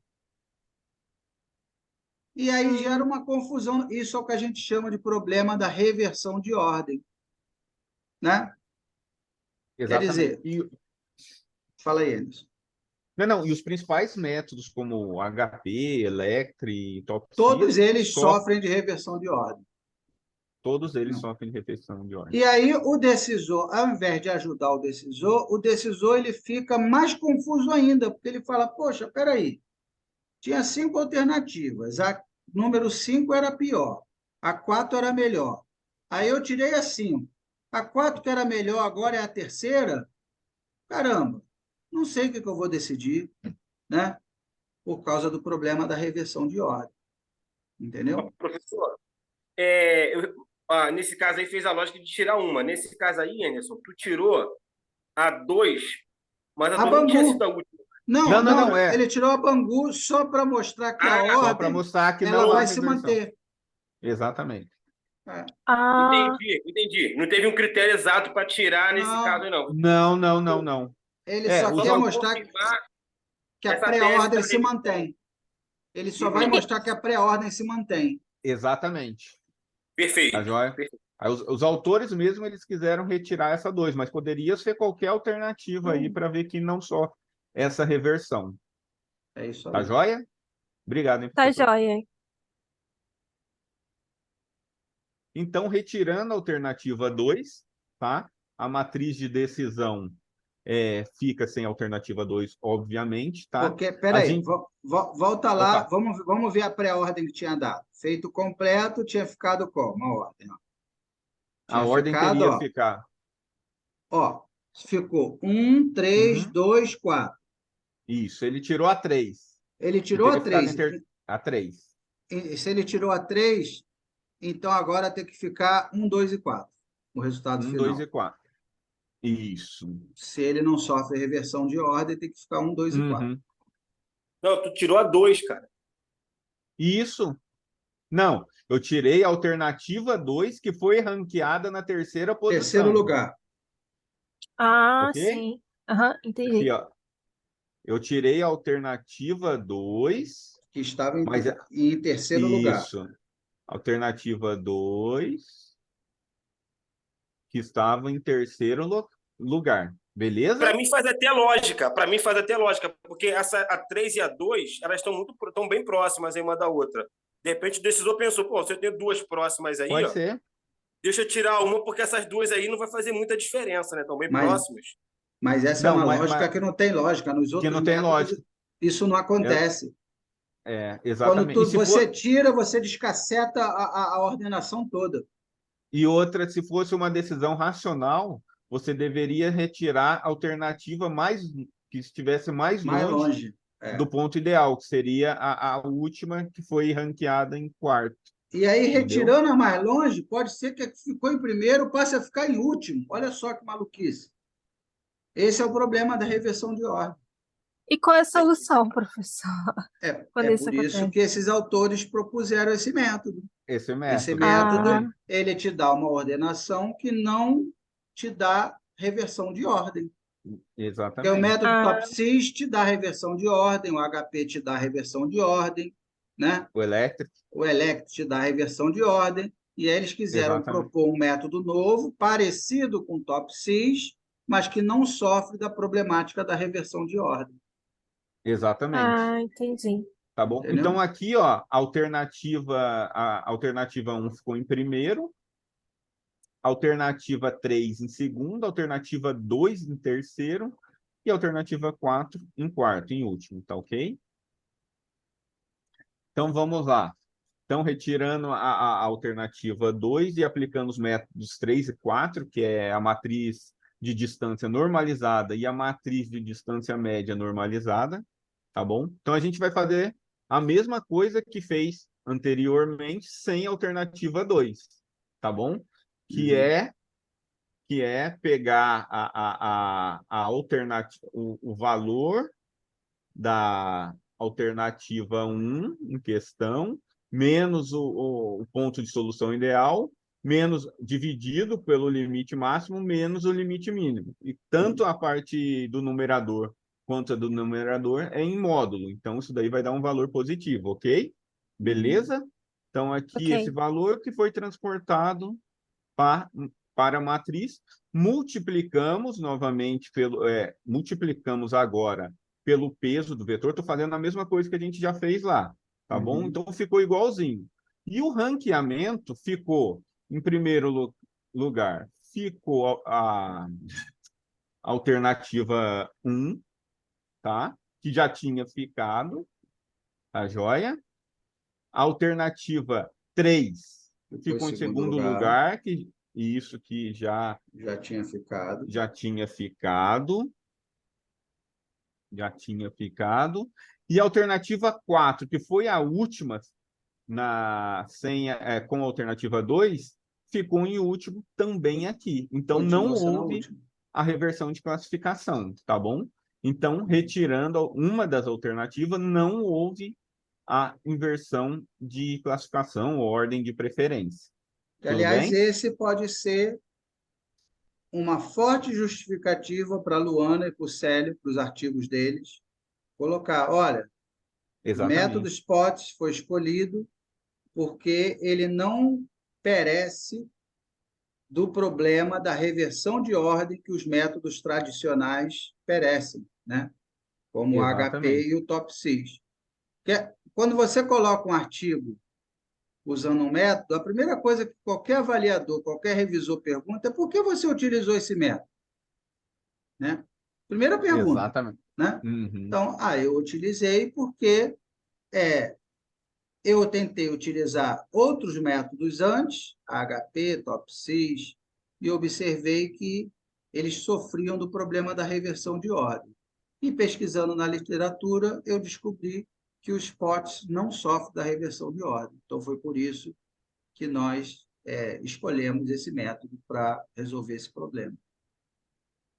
A: E aí gera uma confusão. Isso é o que a gente chama de problema da reversão de ordem. Né? Quer
B: Exatamente.
A: dizer, fala aí, Anderson.
B: Não, e os principais métodos, como HP, Electri,
A: Todos
B: Topsil,
A: eles sofrem de reversão de ordem.
B: todos eles sofrem de reversão de ordem.
A: E aí o decisor, ao invés de ajudar o decisor ele fica mais confuso ainda, porque ele fala, poxa, peraí, Tinha 5 alternativas. A número 5 era pior. A 4 era melhor. Aí eu tirei a 5. A 4 que era melhor agora é a terceira? Caramba, não sei o que eu vou decidir, né? Por causa do problema da reversão de ordem. Entendeu?
C: Professor, nesse caso aí fez a lógica de tirar uma. Nesse caso aí, Anderson, tu tirou a 2, mas a
A: A
C: 2 nem tinha sido
A: Bangu.
C: a última.
A: Não, não,
B: É
A: ele tirou a Bangu só para mostrar que a
B: só para
A: ordem
B: mostrar que
A: ela
B: não há
A: vai se
B: reversão.
A: manter.
B: Exatamente.
A: É.
D: Ah,
C: Entendi. Não teve um critério exato para tirar nesse
A: Não,
C: caso aí, não.
B: Não.
A: ele só
B: Os
A: quer
C: Só para
A: mostrar
C: confirmar
A: que a
C: essa tese
A: pré-ordem
C: da
A: se
C: reversão.
A: mantém. Ele só vai
C: Uhum.
A: mostrar que a pré-ordem se mantém.
B: Exatamente. Tá
C: Perfeito.
B: joia? Aí os autores mesmo, eles quiseram retirar essa 2, mas poderia ser qualquer alternativa aí para ver que não só essa reversão.
A: É isso
B: Tá
A: aí.
B: joia? Obrigado, hein,
D: tá
B: professor.
D: joia.
B: Então, retirando a alternativa 2, tá? A matriz de decisão fica sem alternativa 2, obviamente, tá?
A: Porque,
B: A
A: peraí,
B: gente...
A: volta lá,
B: Opa,
A: vamos ver a pré-ordem que tinha dado. Feito completo, tinha ficado como? A ordem, ó.
B: a
A: Tinha
B: ordem
A: ficado,
B: teria ficar...
A: ó, ficou 1, 3,
B: Uhum,
A: 2, 4.
B: isso, ele tirou a 3.
A: Ele
B: E
A: tirou a
B: teria ficado
A: 3.
B: a 3.
A: E se ele tirou a 3, então agora tem que ficar 1, 2 e 4. O resultado
B: 1, 2 e
A: final.
B: 4. Isso.
A: Se ele não sofre reversão de ordem, tem que ficar 1, 2 e 4.
B: Uhum.
C: Não, tu tirou a 2, cara.
B: Isso. Não, eu tirei a alternativa 2, que foi ranqueada na terceira
A: Terceiro
B: posição.
A: lugar.
D: Ah,
B: Ok?
D: sim. Aham,
B: Aqui,
D: entendi.
B: ó. Eu tirei a alternativa 2,
A: Que estava
B: mas
A: em terceiro lugar.
B: isso. Alternativa 2, que estava em terceiro lugar.
C: Para
B: Beleza?
C: mim faz até lógica. Para mim faz até lógica, porque a 3 e a 2, elas estão bem próximas aí uma da outra. De repente o decisor pensou, pô, se eu tenho duas próximas aí,
B: Pode
C: ó,
B: ser.
C: deixa eu tirar uma, porque essas duas aí não vai fazer muita diferença, né? Estão bem
A: Mas,
C: próximas.
A: mas essa é
B: Não,
A: uma lógica que não tem lógica. Nos
B: que
A: outros
B: não tem
A: métodos,
B: lógica.
A: isso não
B: É,
A: acontece. Quando
B: exatamente. E se
A: você
B: for,
A: tira, você descaceta a ordenação toda.
B: e outra, se fosse uma decisão racional, você deveria retirar a alternativa mais que estivesse mais
A: Mais
B: longe
A: longe.
B: do
A: É.
B: ponto ideal, que seria a última que foi ranqueada em quarto,
A: E aí,
B: entendeu?
A: retirando a mais longe, pode ser que a que ficou em primeiro passe a ficar em último. Olha só que maluquice. Esse é o problema da reversão de ordem.
D: E qual é a solução, professor,
A: É
D: quando isso
A: por isso
D: acontece?
A: que esses autores propuseram esse método.
B: Esse
A: Esse
B: método,
A: método,
B: exatamente.
D: Ah,
A: ele te dá uma ordenação que não te dá reversão de ordem. Porque o
B: Exatamente.
A: método
D: ah,
A: TOPSIS te dá reversão de ordem, o HP te dá reversão de ordem, né?
B: O elétrico,
A: O ELECT te dá reversão de ordem, e aí eles quiseram
B: exatamente.
A: propor um método novo, parecido com o TOPSIS, mas que não sofre da problemática da reversão de ordem.
B: Exatamente.
D: entendi.
B: Tá bom? Então,
A: Entendeu?
B: aqui, ó, a alternativa 1 ficou em primeiro, alternativa 3 em segundo, alternativa 2 em terceiro e alternativa 4 em quarto, em último, tá ok? Então, vamos lá. Então, retirando a alternativa 2 e aplicando os métodos 3 e 4, que é a matriz de distância normalizada e a matriz de distância média normalizada, tá bom? Então, a gente vai fazer a mesma coisa que fez anteriormente, sem alternativa 2, tá bom? Que
A: Uhum.
B: é que é pegar a alternativa, o valor da alternativa 1 em questão, menos o ponto de solução ideal, menos dividido pelo limite máximo, menos o limite mínimo. E tanto a parte do numerador quanto a do numerador é em módulo. Então, isso daí vai dar um valor positivo, ok?
A: Uhum.
B: Beleza? Então, aqui esse
D: Ok.
B: valor que foi transportado para, para a matriz, multiplicamos novamente multiplicamos agora pelo peso do vetor. Estou fazendo a mesma coisa que a gente já fez lá, tá bom?
A: Uhum.
B: Então ficou igualzinho. E o ranqueamento ficou, em primeiro lugar, ficou a alternativa 1, tá? Que já tinha ficado. Tá joia? A alternativa 3 ficou em segundo lugar, que isso que já
A: tinha ficado.
B: já tinha ficado. Já tinha ficado. E a alternativa 4, que foi a última na senha, com a alternativa 2, ficou em último também aqui. Então, não
A: Continua sendo a
B: houve
A: última.
B: a reversão de classificação, tá bom? Então, retirando uma das alternativas, não houve a inversão de classificação ou ordem de preferência. Tudo
A: Aliás,
B: bem?
A: esse pode ser uma forte justificativa para a Luana e para o Célio, para os artigos deles, colocar, olha, o método
B: Exatamente.
A: SPOT foi escolhido porque ele não perece do problema da reversão de ordem que os métodos tradicionais perecem, né? Como o HP
B: Exatamente.
A: e o TOPSIS. Quando você coloca um artigo usando um método, a primeira coisa que qualquer avaliador, qualquer revisor pergunta é por que você utilizou esse método? Né? Primeira pergunta.
B: Exatamente.
A: Né?
B: Uhum.
A: Então, eu utilizei porque eu tentei utilizar outros métodos antes, HP, TOPSIS, e observei que eles sofriam do problema da reversão de ordem. E pesquisando na literatura, eu descobri que os POTs não sofrem da reversão de ordem. Então, foi por isso que nós escolhemos esse método para resolver esse problema.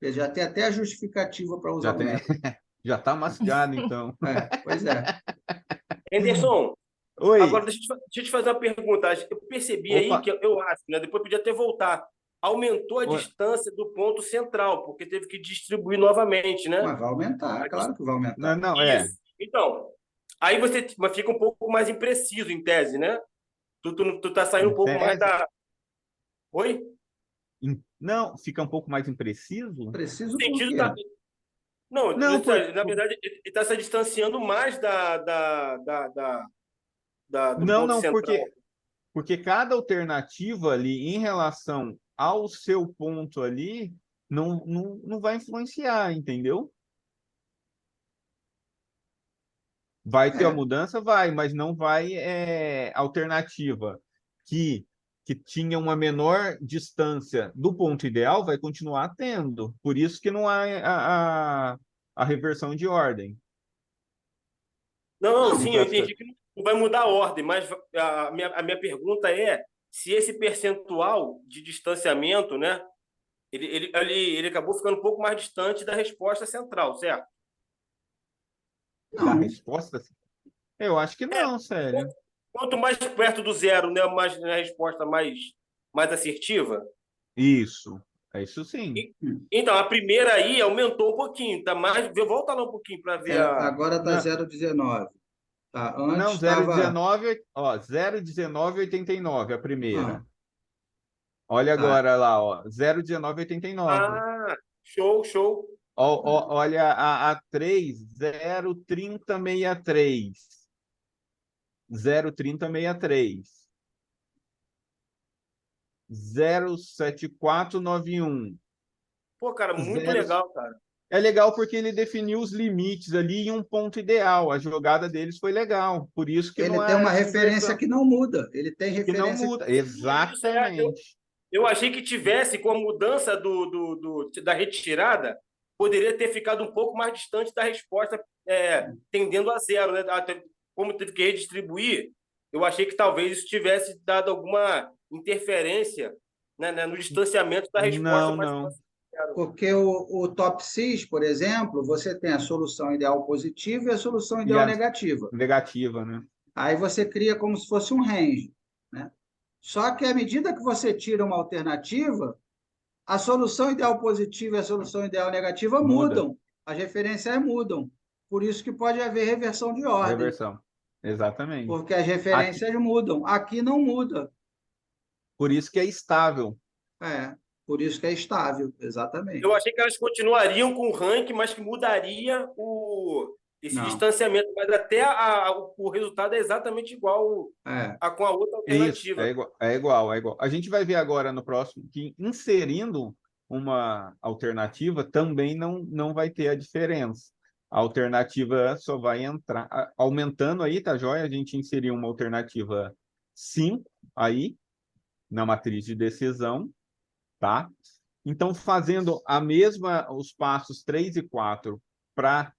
A: Já tem até a justificativa para usar
B: Já
A: o
B: tem,
A: método.
B: já está mastigado, então.
A: Pois é.
C: Anderson,
B: Oi.
C: agora deixa eu te fazer uma pergunta. Eu percebi aí
B: Opa.
C: que eu acho, né? Depois podia até voltar. Aumentou a
B: Oi.
C: distância do ponto central, porque teve que distribuir novamente, né?
A: Mas vai aumentar, claro que vai aumentar.
B: Não,
C: Isso. Então, aí você fica um pouco mais impreciso em tese, né? Tu tá saindo
B: em
C: um pouco mais
B: tese,
C: da. Oi?
B: não, fica um pouco mais impreciso?
A: Preciso
C: O
A: por
C: sentido
A: quê?
C: tá. Não,
B: Não,
C: na verdade, ele está se distanciando mais do ponto
B: não,
C: central.
B: porque cada alternativa ali, em relação ao seu ponto ali, não vai influenciar, entendeu? Vai ter a
A: É,
B: mudança? Vai, mas não vai alternativa que tinha uma menor distância do ponto ideal, vai continuar tendo. Por isso que não há a reversão de ordem.
C: Não,
B: De
C: sim, eu entendi que não vai mudar a ordem, mas a minha pergunta é se esse percentual de distanciamento, né, ele acabou ficando um pouco mais distante da resposta central, certo?
B: Da
A: não.
B: resposta? Eu acho que não, sério.
C: Quanto mais perto do zero, né, mais a resposta mais assertiva.
B: Isso, é isso sim.
C: Então, a primeira aí aumentou um pouquinho, tá mais. Volta lá um pouquinho para ver a.
A: Agora está
B: Não,
A: 0,19. Tá? Antes
B: não
A: estava.
B: 0,19, ó, 0,1989 a
A: Ah,
B: primeira. Olha
A: tá.
B: agora lá, ó, 0,1989.
C: Ah, show, show.
B: Olha a 3, 0,3063. 0,3063. 0,7491.
C: Pô, cara, muito
B: 0.
C: legal, cara.
B: É legal porque ele definiu os limites ali em um ponto ideal. A jogada deles foi legal. Por isso que
A: Ele
B: não
A: tem
B: há
A: uma
B: essa
A: referência
B: inversão.
A: que não muda. Ele tem
B: Que não
A: referência.
B: muda.
C: Isso é,
B: Exatamente.
C: eu achei que tivesse, com a mudança da retirada, poderia ter ficado um pouco mais distante da resposta, tendendo a zero, né? Até como teve que redistribuir, eu achei que talvez isso tivesse dado alguma interferência, né, no distanciamento da resposta
B: Não,
C: mais
B: não.
C: próxima do zero.
A: Porque o TOPSIS, por exemplo, você tem a solução ideal positiva e a solução
B: E
A: ideal
B: a
A: negativa.
B: negativa, né?
A: Aí você cria como se fosse um range. Né? Só que à medida que você tira uma alternativa, a solução ideal positiva e a solução ideal negativa
B: Muda.
A: mudam. As referências mudam. Por isso que pode haver reversão de ordem.
B: Reversão. Exatamente.
A: Porque as
B: Aqui,
A: referências mudam. Aqui não muda.
B: por isso que é estável.
A: Por isso que é estável,
C: Eu
A: exatamente.
C: achei que elas continuariam com o ranking, mas que mudaria esse
A: Não,
C: distanciamento. Mas até o resultado é exatamente igual com a outra
B: Isso,
C: alternativa.
B: é igual, é igual. A gente vai ver agora no próximo que inserindo uma alternativa também não vai ter a diferença. A alternativa só vai entrar, aumentando aí, tá joia? A gente inseriu uma alternativa 5 aí, na matriz de decisão, tá? Então, fazendo os passos 3 e 4 para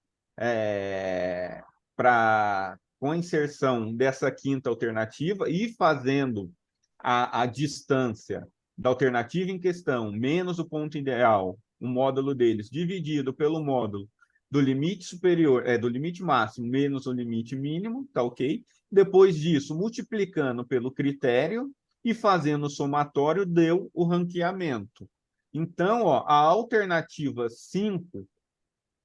B: com a inserção dessa quinta alternativa e fazendo a distância da alternativa em questão menos o ponto ideal, o módulo deles, dividido pelo módulo do limite superior, do limite máximo menos o limite mínimo, tá ok? Depois disso, multiplicando pelo critério e fazendo o somatório, deu o ranqueamento. Então, ó, a alternativa 5,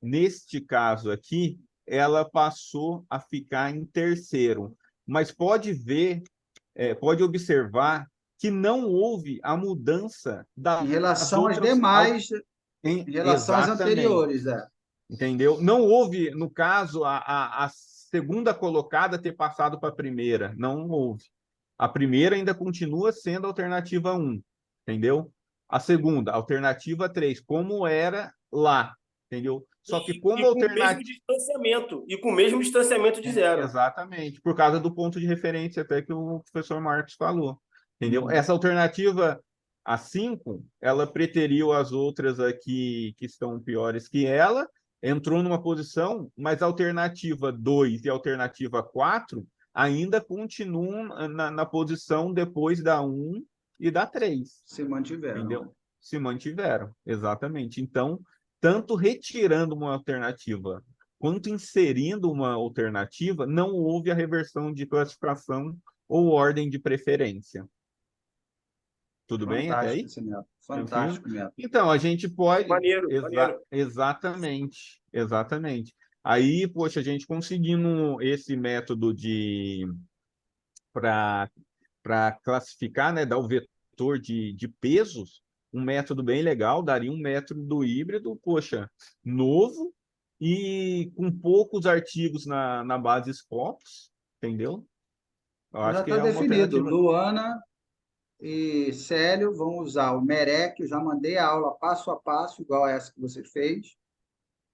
B: neste caso aqui, ela passou a ficar em terceiro. Mas pode ver, pode observar que não houve a mudança
A: Em
B: das
A: relação às
B: outras...
A: demais, em relação às
B: Exatamente.
A: anteriores.
B: Entendeu? Não houve, no caso, a segunda colocada ter passado para a primeira. Não houve. A primeira ainda continua sendo a alternativa 1, entendeu? A segunda, alternativa 3, como era lá, entendeu? Só que como
C: com o mesmo
B: alternativa...
C: distanciamento, e com o mesmo distanciamento de zero.
B: Exatamente, por causa do ponto de referência até que o professor Marcos falou, entendeu? Essa alternativa a 5, ela preteriu as outras aqui que estão piores que ela, entrou numa posição, mas a alternativa 2 e a alternativa 4 ainda continuam na posição depois da 1 e da 3.
A: Se mantiveram.
B: Entendeu? Se mantiveram, exatamente. Então, tanto retirando uma alternativa quanto inserindo uma alternativa, não houve a reversão de classificação ou ordem de preferência. Tudo bem até aí?
A: Esse método. Fantástico método.
B: Então, a gente pode...
C: Maneiro, maneiro.
B: Exatamente, exatamente. Aí, poxa, a gente conseguindo esse método para classificar, né, dar o vetor de pesos, um método bem legal, daria um método híbrido, poxa, novo e com poucos artigos na base Scopus, entendeu? Eu
A: Já
B: acho que
A: está
B: é uma
A: definido.
B: alternativa.
A: Luana e Célio vão usar o MEREC, eu já mandei a aula passo a passo, igual a essa que você fez.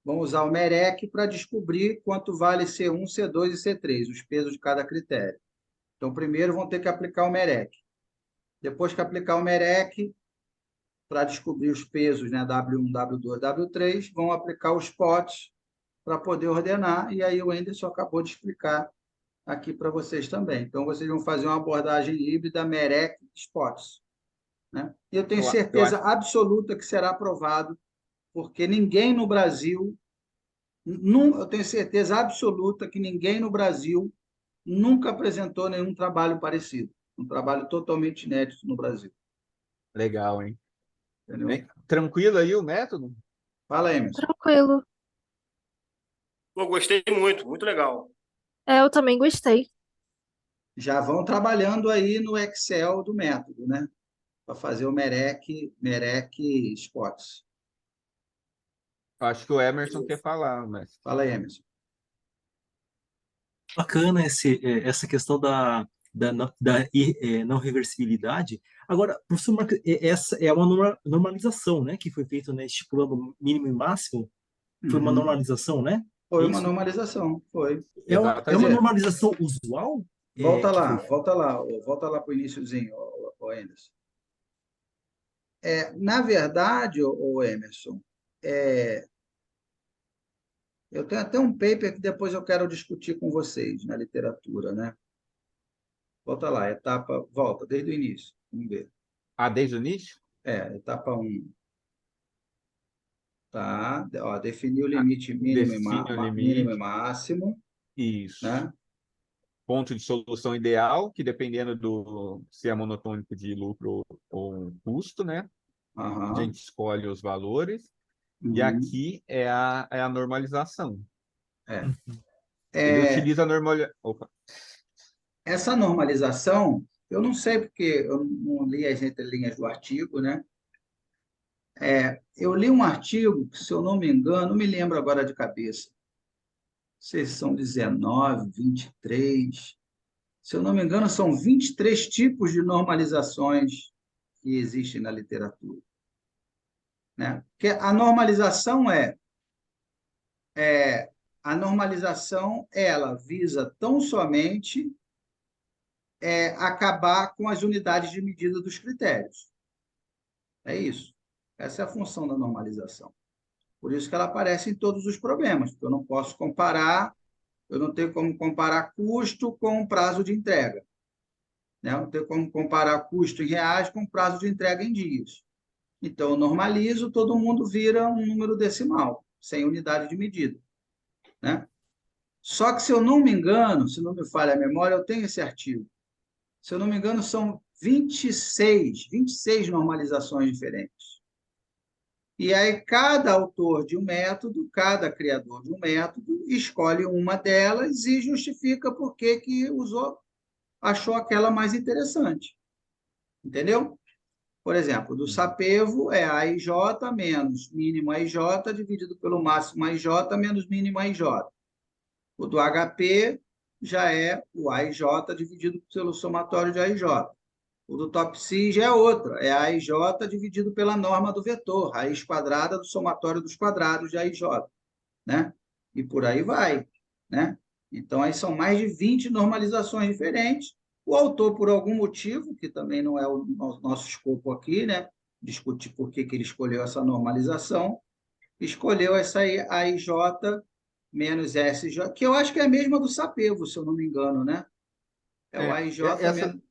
A: Vão usar o MEREC para descobrir quanto vale C1, C2 e C3, os pesos de cada critério. Então, primeiro vão ter que aplicar o MEREC. Depois que aplicar o MEREC, para descobrir os pesos, né, W1, W2, W3, vão aplicar os potes para poder ordenar, e aí o Anderson acabou de explicar aqui para vocês também. Então, vocês vão fazer uma abordagem híbrida MEREC spots. Né? E eu tenho certeza absoluta que será aprovado, porque ninguém no Brasil, eu tenho certeza absoluta que ninguém no Brasil nunca apresentou nenhum trabalho parecido. Um trabalho totalmente inédito no Brasil.
B: Legal, hein?
A: Entendeu?
B: Tranquilo aí o método?
A: Fala, Emerson.
D: Tranquilo.
C: Eu gostei muito, muito legal.
D: Eu também gostei.
A: Já vão trabalhando aí no Excel do método, né? Para fazer o MEREC spots.
B: Acho que o Emerson quer falar, mas...
A: Fala aí, Emerson.
E: Bacana essa questão da não reversibilidade. Agora, professor Marcos, essa é uma normalização, né? Que foi feita, né, estipulando mínimo e máximo. Foi uma normalização, né?
A: Foi uma normalização, foi.
E: É uma normalização usual?
A: Volta lá para o iniciozinho, Anderson. Na verdade, Emerson, eu tenho até um paper que depois eu quero discutir com vocês na literatura, né? Volta lá, volta, desde o início, vamos ver.
B: Desde o início?
A: Etapa 1. Tá, definir o limite mínimo e máximo.
B: Isso.
A: Né?
B: Ponto de solução ideal, que dependendo se é monotônico de lucro ou custo, né?
A: Uhum.
B: A gente escolhe os valores. E aqui é a normalização. Ele utiliza a normalização.
A: Essa normalização, eu não sei porque eu não li as entrelinhas do artigo, né? Eu li um artigo, que, se eu não me engano, não me lembro agora de cabeça. São 19, 23. Se eu não me engano, são 23 tipos de normalizações que existem na literatura. Né? Porque a normalização a normalização, ela visa tão somente acabar com as unidades de medida dos critérios. É isso. Essa é a função da normalização. Por isso que ela aparece em todos os problemas, porque eu não posso comparar, eu não tenho como comparar custo com prazo de entrega. Né? Eu não tenho como comparar custo em reais com prazo de entrega em dias. Então, eu normalizo, todo mundo vira um número decimal, sem unidade de medida. Né? Só que, se eu não me engano, se não me falha a memória, eu tenho esse artigo. Se eu não me engano, são 26 normalizações diferentes. E aí, cada autor de um método, cada criador de um método, escolhe uma delas e justifica por que achou aquela mais interessante. Entendeu? Por exemplo, do Sapevo é AIJ menos mínimo AIJ dividido pelo máximo AIJ menos mínimo AIJ. O do HP já é o AIJ dividido pelo somatório de AIJ. O do TOPSI já é outra, é a AIJ dividido pela norma do vetor, raiz quadrada do somatório dos quadrados de AIJ. Né? E por aí vai. Né? Então, aí são mais de 20 normalizações diferentes. O autor, por algum motivo, que também não é o nosso escopo aqui, né? Discutir por que ele escolheu essa normalização, escolheu essa AIJ menos SJ, que eu acho que é a mesma do Sapevo, se eu não me engano, né? É o AIJ menos...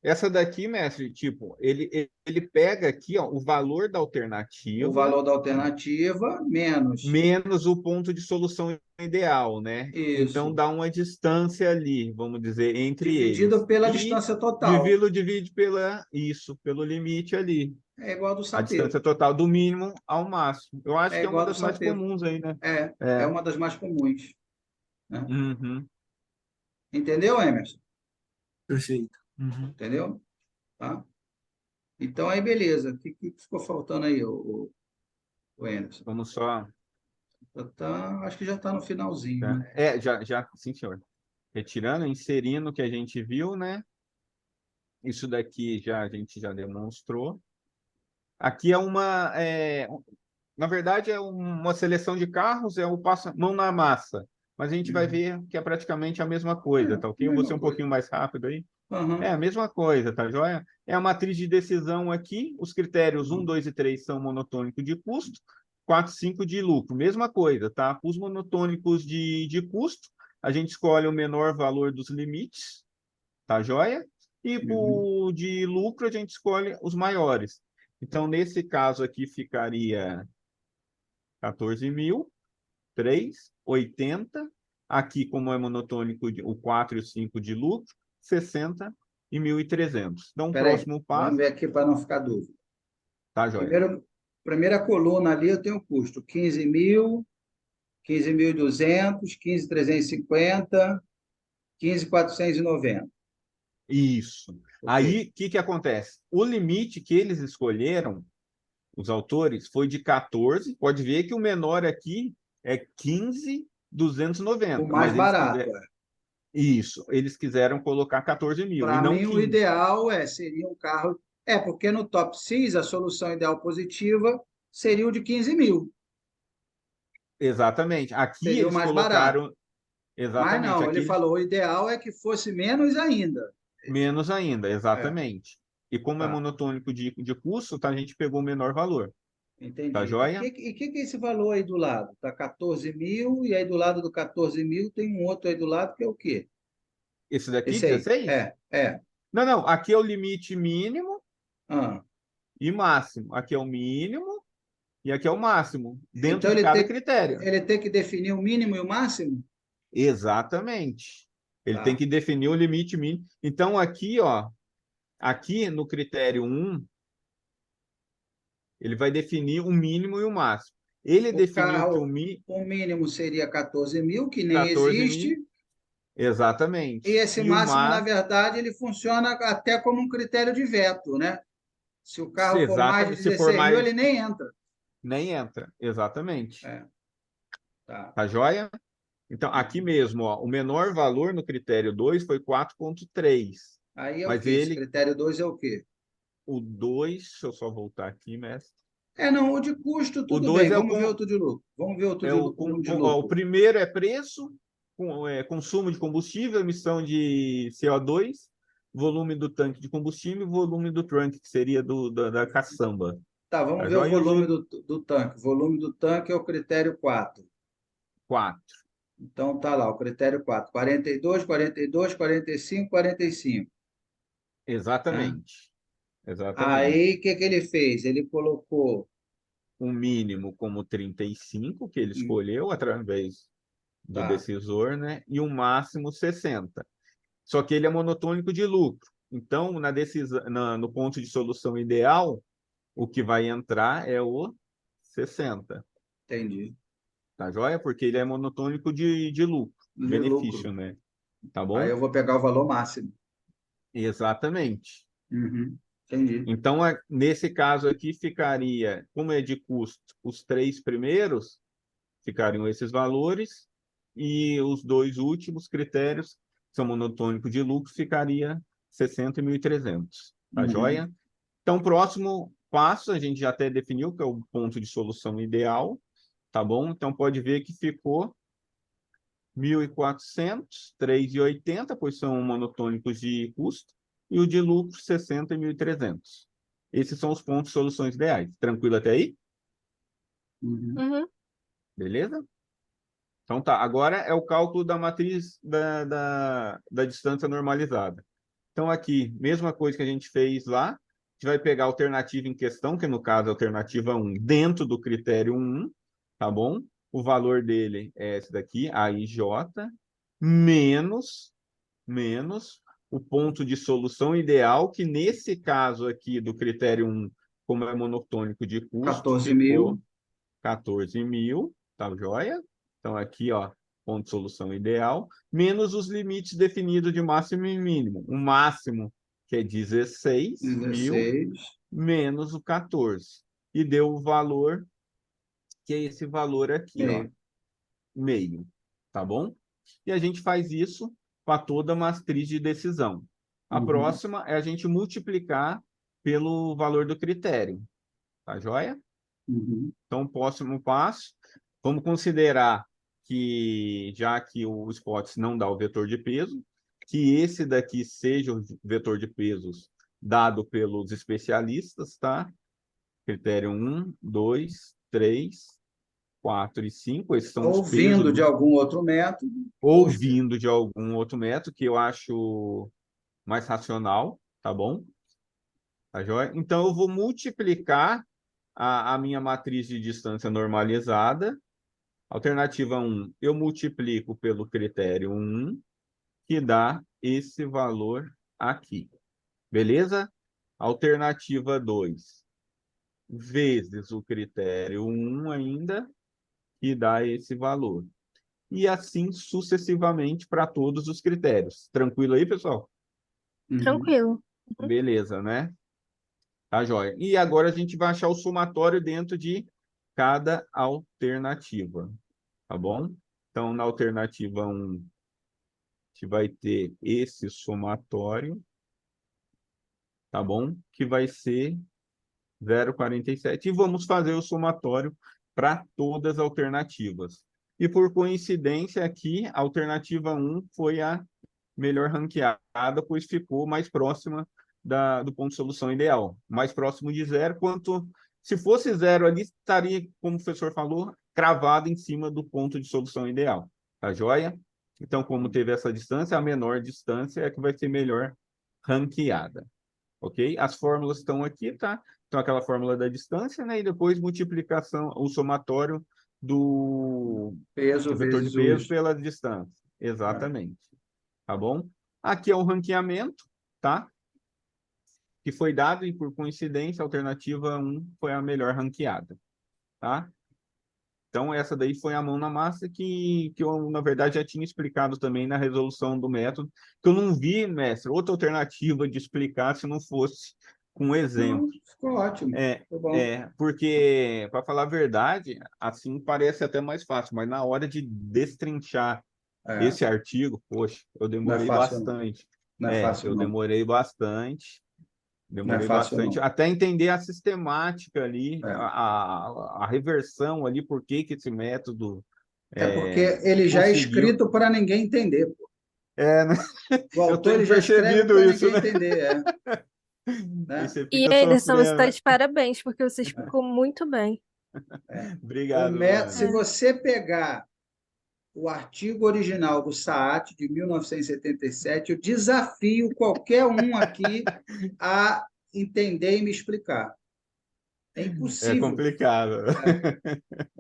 B: Essa daqui, mestre, tipo, ele pega aqui, ó, o valor da alternativa.
A: O valor da alternativa
B: menos o ponto de solução ideal, né?
A: Isso.
B: Então dá uma distância ali, vamos dizer, entre
A: dividido
B: eles.
A: Pela distância total.
B: Divide pelo limite ali.
A: É igual ao do Sapevo.
B: A distância total do mínimo ao máximo. Eu acho que é uma das mais
A: Sapevo.
B: comuns aí, né?
A: É uma das mais comuns. Né?
B: Uhum.
A: Entendeu, Emerson?
E: Perfeito.
B: Uhum.
A: Entendeu? Tá? Então, aí, beleza. O que ficou faltando aí, o Emerson?
B: Vamos só...
A: Acho que já está no finalzinho.
B: Tá.
A: Né?
B: Já, sim, senhor. Retirando, inserindo o que a gente viu, né? Isso daqui a gente já demonstrou. Aqui na verdade, é uma seleção de carros, é o mão na massa. Mas a gente vai ver que é praticamente a mesma coisa, tá ok? Eu vou ser um pouquinho mais rápido aí.
A: Uhum.
B: É a mesma coisa, tá joia? É a matriz de decisão aqui, os critérios 1, 2 e 3 são monotônico de custo, 4, 5 de lucro, mesma coisa, tá? Os monotônicos de custo, a gente escolhe o menor valor dos limites, tá joia? E o de lucro, a gente escolhe os maiores. Então, nesse caso aqui, ficaria 14.000, 3, 80. Aqui, como é monotônico, o 4 e o 5 de lucro, 60 e 1.300. Então, o próximo passo...
A: Vamos ver aqui para não ficar dúvida.
B: Tá, joia.
A: Primeira coluna ali, eu tenho custo 15.000, 15.200, 15.350, 15.490.
B: Isso. Okay. Aí, o que acontece? O limite que eles escolheram, os autores, foi de 14. Pode ver que o menor aqui é 15.290.
A: O mais barato.
B: Isso. Eles quiseram colocar 14.000.
A: Para mim,
B: 15.
A: o ideal seria um carro... porque no Top 6, a solução ideal positiva seria o de 15.000.
B: Exatamente. Aqui
A: seria
B: eles
A: o mais
B: colocaram...
A: barato.
B: Exatamente.
A: Mas não, ele falou, o ideal é que fosse menos ainda.
B: Menos ainda, exatamente. E como é monotônico de custo, tá, a gente pegou o menor valor.
A: Entendi.
B: Tá joia?
A: E o que é esse valor aí do lado? Está 14.000, e aí do lado do 14.000 tem um outro aí do lado que é o quê?
B: Esse daqui,
A: esse
B: 16? Não. Aqui é o limite mínimo e máximo. Aqui é o mínimo e aqui é o máximo. Dentro
A: então,
B: de cada critério.
A: Ele tem que definir o mínimo e o máximo?
B: Exatamente. Ele tem que definir o limite mínimo. Então, aqui, ó, aqui no critério 1, ele vai definir o mínimo e o máximo. Ele definiu que
A: o mínimo seria 14.000, que nem existe.
B: Exatamente.
A: E esse máximo, na verdade, ele funciona até como um critério de veto, né? Se o carro for mais de 16.000, ele nem entra.
B: Nem entra, exatamente.
A: Tá
B: joia? Então, aqui mesmo, ó, o menor valor no critério 2 foi 4,3.
A: Aí é o quê? Esse critério 2 é o quê?
B: O 2, deixa eu só voltar aqui, mestre.
A: Não, o de custo,
B: O
A: tudo
B: 2
A: bem.
B: é
A: Vamos ver outro de lucro. Vamos ver outro um de
B: o
A: lucro.
B: primeiro é preço, consumo de combustível, emissão de CO2, volume do tanque de combustível e volume do trunk, que seria da caçamba.
A: Tá, vamos
B: Tá
A: ver o
B: joia?
A: volume do tanque. O volume do tanque é o critério 4.
B: 4.
A: Então, tá lá, o critério 4. 42, 42, 45, 45. Né?
B: Exatamente.
A: Aí,
B: Exatamente.
A: o que que ele fez? Ele colocou...
B: O mínimo como 35, que ele escolheu através do
A: Tá,
B: decisor, né? E o máximo 60. Só que ele é monotônico de lucro. Então, no ponto de solução ideal, o que vai entrar é o 60.
A: entendi.
B: Tá joia? Porque ele é monotônico de lucro,
A: De lucro.
B: benefício, né? Tá
A: Aí
B: bom?
A: eu vou pegar o valor máximo.
B: Exatamente.
A: Uhum, entendi.
B: Então, nesse caso aqui, ficaria, como é de custo, os 3 primeiros ficariam esses valores, e os 2 últimos critérios, que são monotônico de lucro, ficaria 60 e 1.300. Tá
A: Uhum.
B: joia? Então, próximo passo, a gente já até definiu, que é o ponto de solução ideal, tá bom? Então, pode ver que ficou 1.400, 3,80, pois são monotônicos de custo, e o de lucro, 60 e 1.300. Esses são os pontos de soluções ideais. Tranquilo até aí?
A: Uhum.
D: Uhum.
B: Beleza? Então tá, agora é o cálculo da matriz da distância normalizada. Então aqui, mesma coisa que a gente fez lá, a gente vai pegar a alternativa em questão, que no caso é a alternativa 1, dentro do critério 1, tá bom? O valor dele é esse daqui, AIJ, menos, menos o ponto de solução ideal, que nesse caso aqui do critério 1, como é monotônico de custo,
A: 14
B: ficou
A: mil.
B: 14.000, tá joia? Então, aqui, ó, ponto de solução ideal, menos os limites definidos de máximo e mínimo. O máximo, que é 16.000,
A: 16.
B: menos o 14. E deu o valor, que é esse valor aqui, ó,
A: Meio.
B: meio, tá bom? E a gente faz isso para toda a matriz de decisão. A
A: Uhum.
B: próxima é a gente multiplicar pelo valor do critério, tá joia?
A: Uhum.
B: Então, o próximo passo, vamos considerar que, já que o SPOTS não dá o vetor de peso, que esse daqui seja o vetor de pesos dado pelos especialistas, tá? Critério 1, 2, 3, 4 e 5, esses são os
A: Ou
B: pesos
A: vindo de algum outro método,
B: ou vindo de algum outro método, que eu acho mais racional, tá bom? Tá joia? Então, eu vou multiplicar a minha matriz de distância normalizada. Alternativa 1, eu multiplico pelo critério 1, que dá esse valor aqui. Beleza? Alternativa 2, vezes o critério 1 ainda, que dá esse valor. E assim sucessivamente para todos os critérios. Tranquilo aí, pessoal?
A: Uhum.
D: Tranquilo. Uhum.
B: Beleza, né? Tá joia. E agora a gente vai achar o somatório dentro de cada alternativa. Tá bom? Então, na alternativa 1, a gente vai ter esse somatório, tá bom? Que vai ser 0,47. E vamos fazer o somatório para todas as alternativas. E por coincidência aqui, a alternativa 1 foi a melhor ranqueada, pois ficou mais próxima do ponto de solução ideal. Mais próximo de zero, se fosse zero ali, estaria, como o professor falou, cravado em cima do ponto de solução ideal. Tá joia? Então, como teve essa distância, a menor distância é que vai ser melhor ranqueada. Ok? As fórmulas estão aqui, tá? Então, aquela fórmula da distância, né? E depois multiplicação, o somatório do
A: Peso
B: vetor de
A: vezes
B: peso
A: os.
B: pela distância. Exatamente. Tá bom? Aqui é o ranqueamento, tá? Que foi dado e, por coincidência, a alternativa 1 foi a melhor ranqueada, tá? Então, essa daí foi a mão na massa que eu, na verdade, já tinha explicado também na resolução do método, que eu não vi, mestre, outra alternativa de explicar se não fosse com exemplo.
A: Não, ficou ótimo. Ficou bom.
B: Porque, para falar a verdade, assim parece até mais fácil, mas na hora de destrinchar
A: É,
B: esse artigo, poxa, eu
A: não é
B: demorei
A: fácil, não.
B: bastante.
A: Não é fácil,
B: Eu
A: não.
B: demorei bastante,
A: Não é
B: Demorei
A: fácil,
B: bastante,
A: não.
B: até entender a sistemática ali,
A: É.
B: a reversão ali, por que que esse método
A: É porque ele já é
B: conseguiu.
A: escrito para ninguém entender. Pô.
B: Né?
A: O
B: Eu
A: autor ele
B: tenho
A: já escreve
B: percebido
A: para
B: isso,
A: ninguém
B: né?
A: entender.
B: Aí
A: Né?
B: você
D: E
B: fica
D: Anderson, você
B: sofrendo,
D: está
B: né?
D: de parabéns, porque você explicou muito bem.
B: Obrigado,
A: Se
B: Luana.
D: É.
A: você pegar o artigo original do SAAT de 1977, eu desafio qualquer um aqui a entender e me explicar. É
B: É
A: impossível,
B: complicado.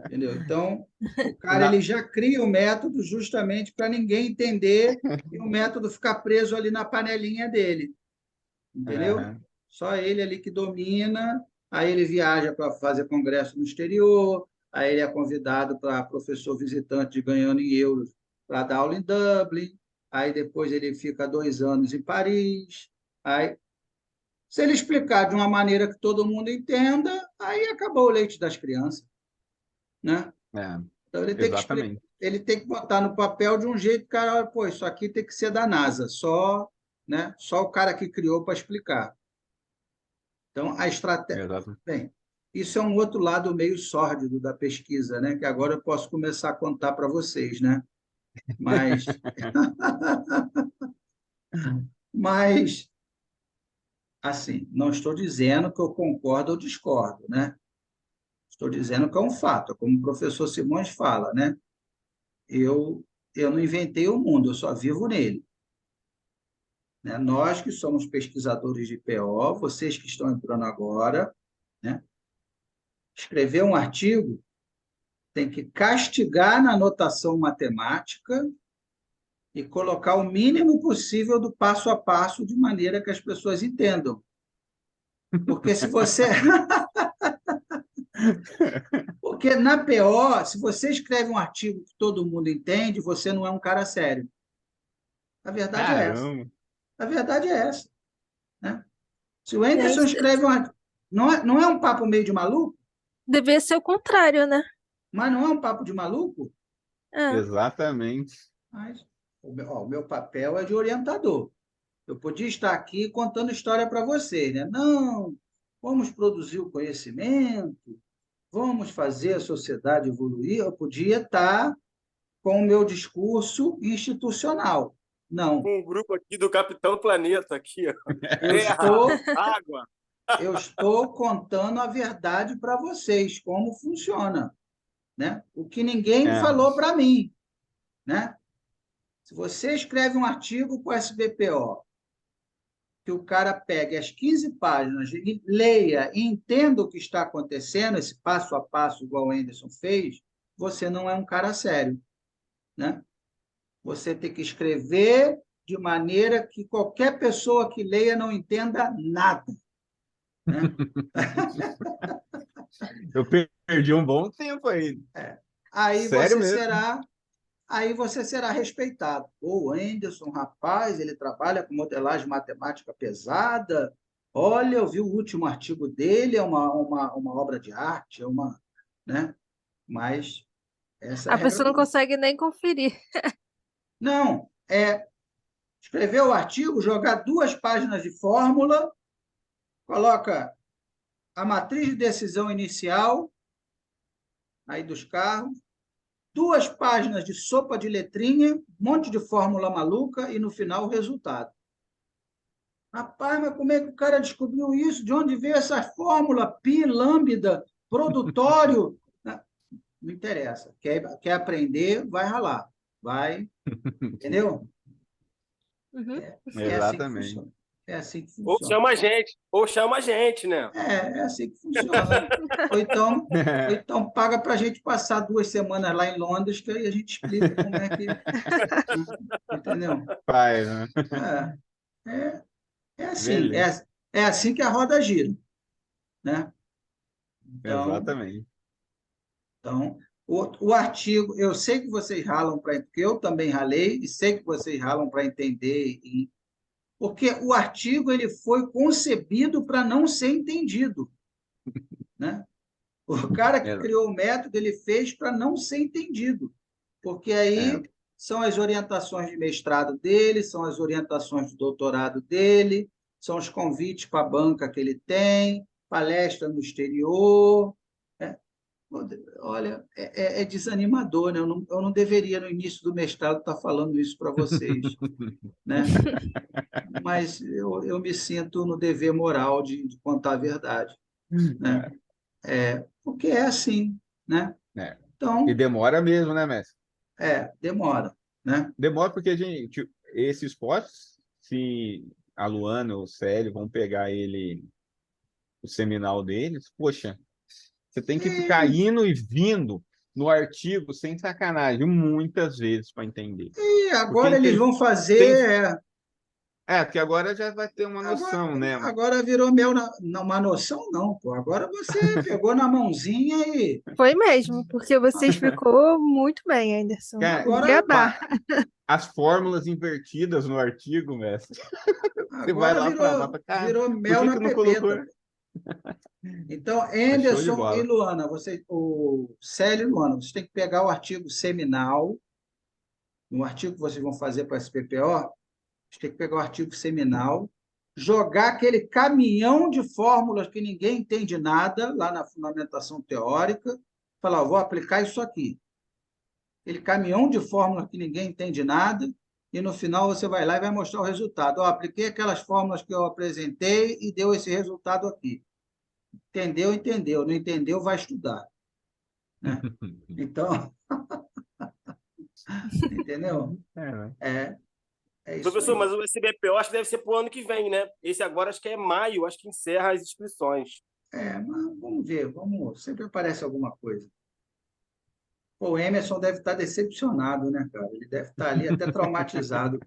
A: entendeu? Então, o cara ele
B: Na...
A: já cria o método justamente para ninguém entender e o método ficar preso ali na panelinha dele, entendeu?
B: Aham.
A: Só ele ali que domina, aí ele viaja para fazer congresso no exterior, aí ele é convidado para professor visitante ganhando em euros para dar aula em Dublin, aí depois ele fica 2 anos em Paris, aí se ele explicar de uma maneira que todo mundo entenda, aí acabou o leite das crianças, né?
B: É,
A: Então ele tem que explicar,
B: exatamente.
A: ele tem que botar no papel de um jeito, cara, olha, pô, isso aqui tem que ser da NASA, só, né? Só o cara que criou para explicar. Então, a estratégia.
B: Exato.
A: Bem, isso é um outro lado meio sórdido da pesquisa, né? Que agora eu posso começar a contar para vocês, né? Mas, mas, assim, não estou dizendo que eu concordo ou discordo, né? Estou dizendo que é um fato, como o professor Simões fala, né? Eu, eu não inventei o mundo, eu só vivo nele. Né? Nós que somos pesquisadores de PO, vocês que estão entrando agora, né? Escrever um artigo tem que castigar na notação matemática e colocar o mínimo possível do passo a passo de maneira que as pessoas entendam. Porque se você. Porque na PO, se você escreve um artigo que todo mundo entende, você não é um cara sério. A verdade é essa.
B: Caramba.
A: A verdade é essa. Né? Se o Anderson
D: Gente,
A: escreve um artigo. Não é um papo meio de maluco?
D: devia ser o contrário, né?
A: Mas não é um papo de maluco?
D: É.
B: Exatamente.
A: Mas o meu papel é de orientador. Eu podia estar aqui contando história para vocês, né? Não, vamos produzir o conhecimento, vamos fazer a sociedade evoluir. Eu podia estar com o meu discurso institucional. Não,
C: Com o grupo aqui do Capitão Planeta, aqui, ó.
A: eu
C: Terra,
A: estou,
C: água.
A: eu estou contando a verdade para vocês, como funciona, né? O que ninguém
B: É.
A: falou para mim, né? Se você escreve um artigo com o SBPO, que o cara pegue as 15 páginas, e leia e entenda o que está acontecendo, esse passo a passo, igual o Anderson fez, você não é um cara sério. Né? Você tem que escrever de maneira que qualquer pessoa que leia não entenda nada. Né?
B: Eu perdi um bom tempo aí.
A: Aí
B: Sério
A: você
B: mesmo.
A: será aí você será respeitado. O Anderson, rapaz, ele trabalha com modelagem matemática pesada. Olha, eu vi o último artigo dele, é uma obra de arte, é uma, né? Mas essa é
D: A
A: a regra
D: pessoa não
A: do...
D: consegue nem conferir.
A: Não, é escrever o artigo, jogar 2 páginas de fórmula, coloca a matriz de decisão inicial aí dos carros, 2 páginas de sopa de letrinha, um monte de fórmula maluca e no final o resultado. Rapaz, mas como é que o cara descobriu isso? De onde veio essa fórmula? Pi, lambda, produtório? Não interessa. Quer aprender, vai ralar. Vai, entendeu?
D: Uhum.
A: É assim que
B: Exatamente.
A: funciona. É assim que
C: Ou
A: funciona.
C: chama a gente, né?
A: É assim que funciona. Ou então paga para a gente passar 2 semanas lá em Londres, que aí a gente explica como é que. Entendeu?
B: Pai, né?
A: É, é assim.
B: Beleza.
A: É assim que a roda gira. Né? Então,
B: Exatamente.
A: então o artigo, eu sei que vocês ralam para. Porque eu também ralei, e sei que vocês ralam para entender. Porque o artigo ele foi concebido para não ser entendido. Né? O cara que
B: É,
A: criou o método, ele fez para não ser entendido, porque
B: é,
A: aí são as orientações de mestrado dele, são as orientações de doutorado dele, são os convites para a banca que ele tem, palestra no exterior. É, olha, é desanimador, né? Eu não deveria, no início do mestrado, estar falando isso para vocês, né? Mas eu me sinto no dever moral de contar a verdade, né? Porque é assim, né?
B: É. E
A: Então,
B: demora mesmo, né, mestre?
A: demora, né?
B: Demora porque a gente, esse esporte, se a Luana ou o Célio vão pegar ele, o seminal deles, poxa, você tem que ficar indo e vindo no artigo sem sacanagem, muitas vezes para entender.
A: E
B: Porque
A: agora eles vão fazer.
B: porque agora já vai ter uma noção, né?
A: Agora virou uma noção, não, pô. Agora você pegou na mãozinha e.
D: Foi mesmo, porque você explicou muito bem, Anderson.
B: Cara,
D: O beabá.
B: as fórmulas invertidas no artigo, mestre. Você vai
A: Agora
B: lá para cá.
A: virou
B: Por
A: mel
B: que
A: na
B: que não colocou?
A: pepeta. Então,
B: É show de
A: Anderson
B: bola.
A: e Luana, o Célio e Luana, vocês têm que pegar o artigo seminal, no artigo que vocês vão fazer para a SPPO, vocês têm que pegar o artigo seminal, jogar aquele caminhão de fórmulas que ninguém entende nada lá na fundamentação teórica, falar, vou aplicar isso aqui. Aquele caminhão de fórmulas que ninguém entende nada, e no final você vai lá e vai mostrar o resultado. Apliquei aquelas fórmulas que eu apresentei e deu esse resultado aqui. Entendeu, entendeu. Não entendeu, vai estudar. Né? Então, entendeu?
B: Né?
A: É isso
C: Professor,
A: aí.
C: mas o SBPO acho que deve ser para o ano que vem, né? Esse agora acho que é maio, acho que encerra as inscrições.
A: Mas vamos ver, sempre aparece alguma coisa. Pô, o Emerson deve estar decepcionado, né, cara? Ele deve estar ali até traumatizado.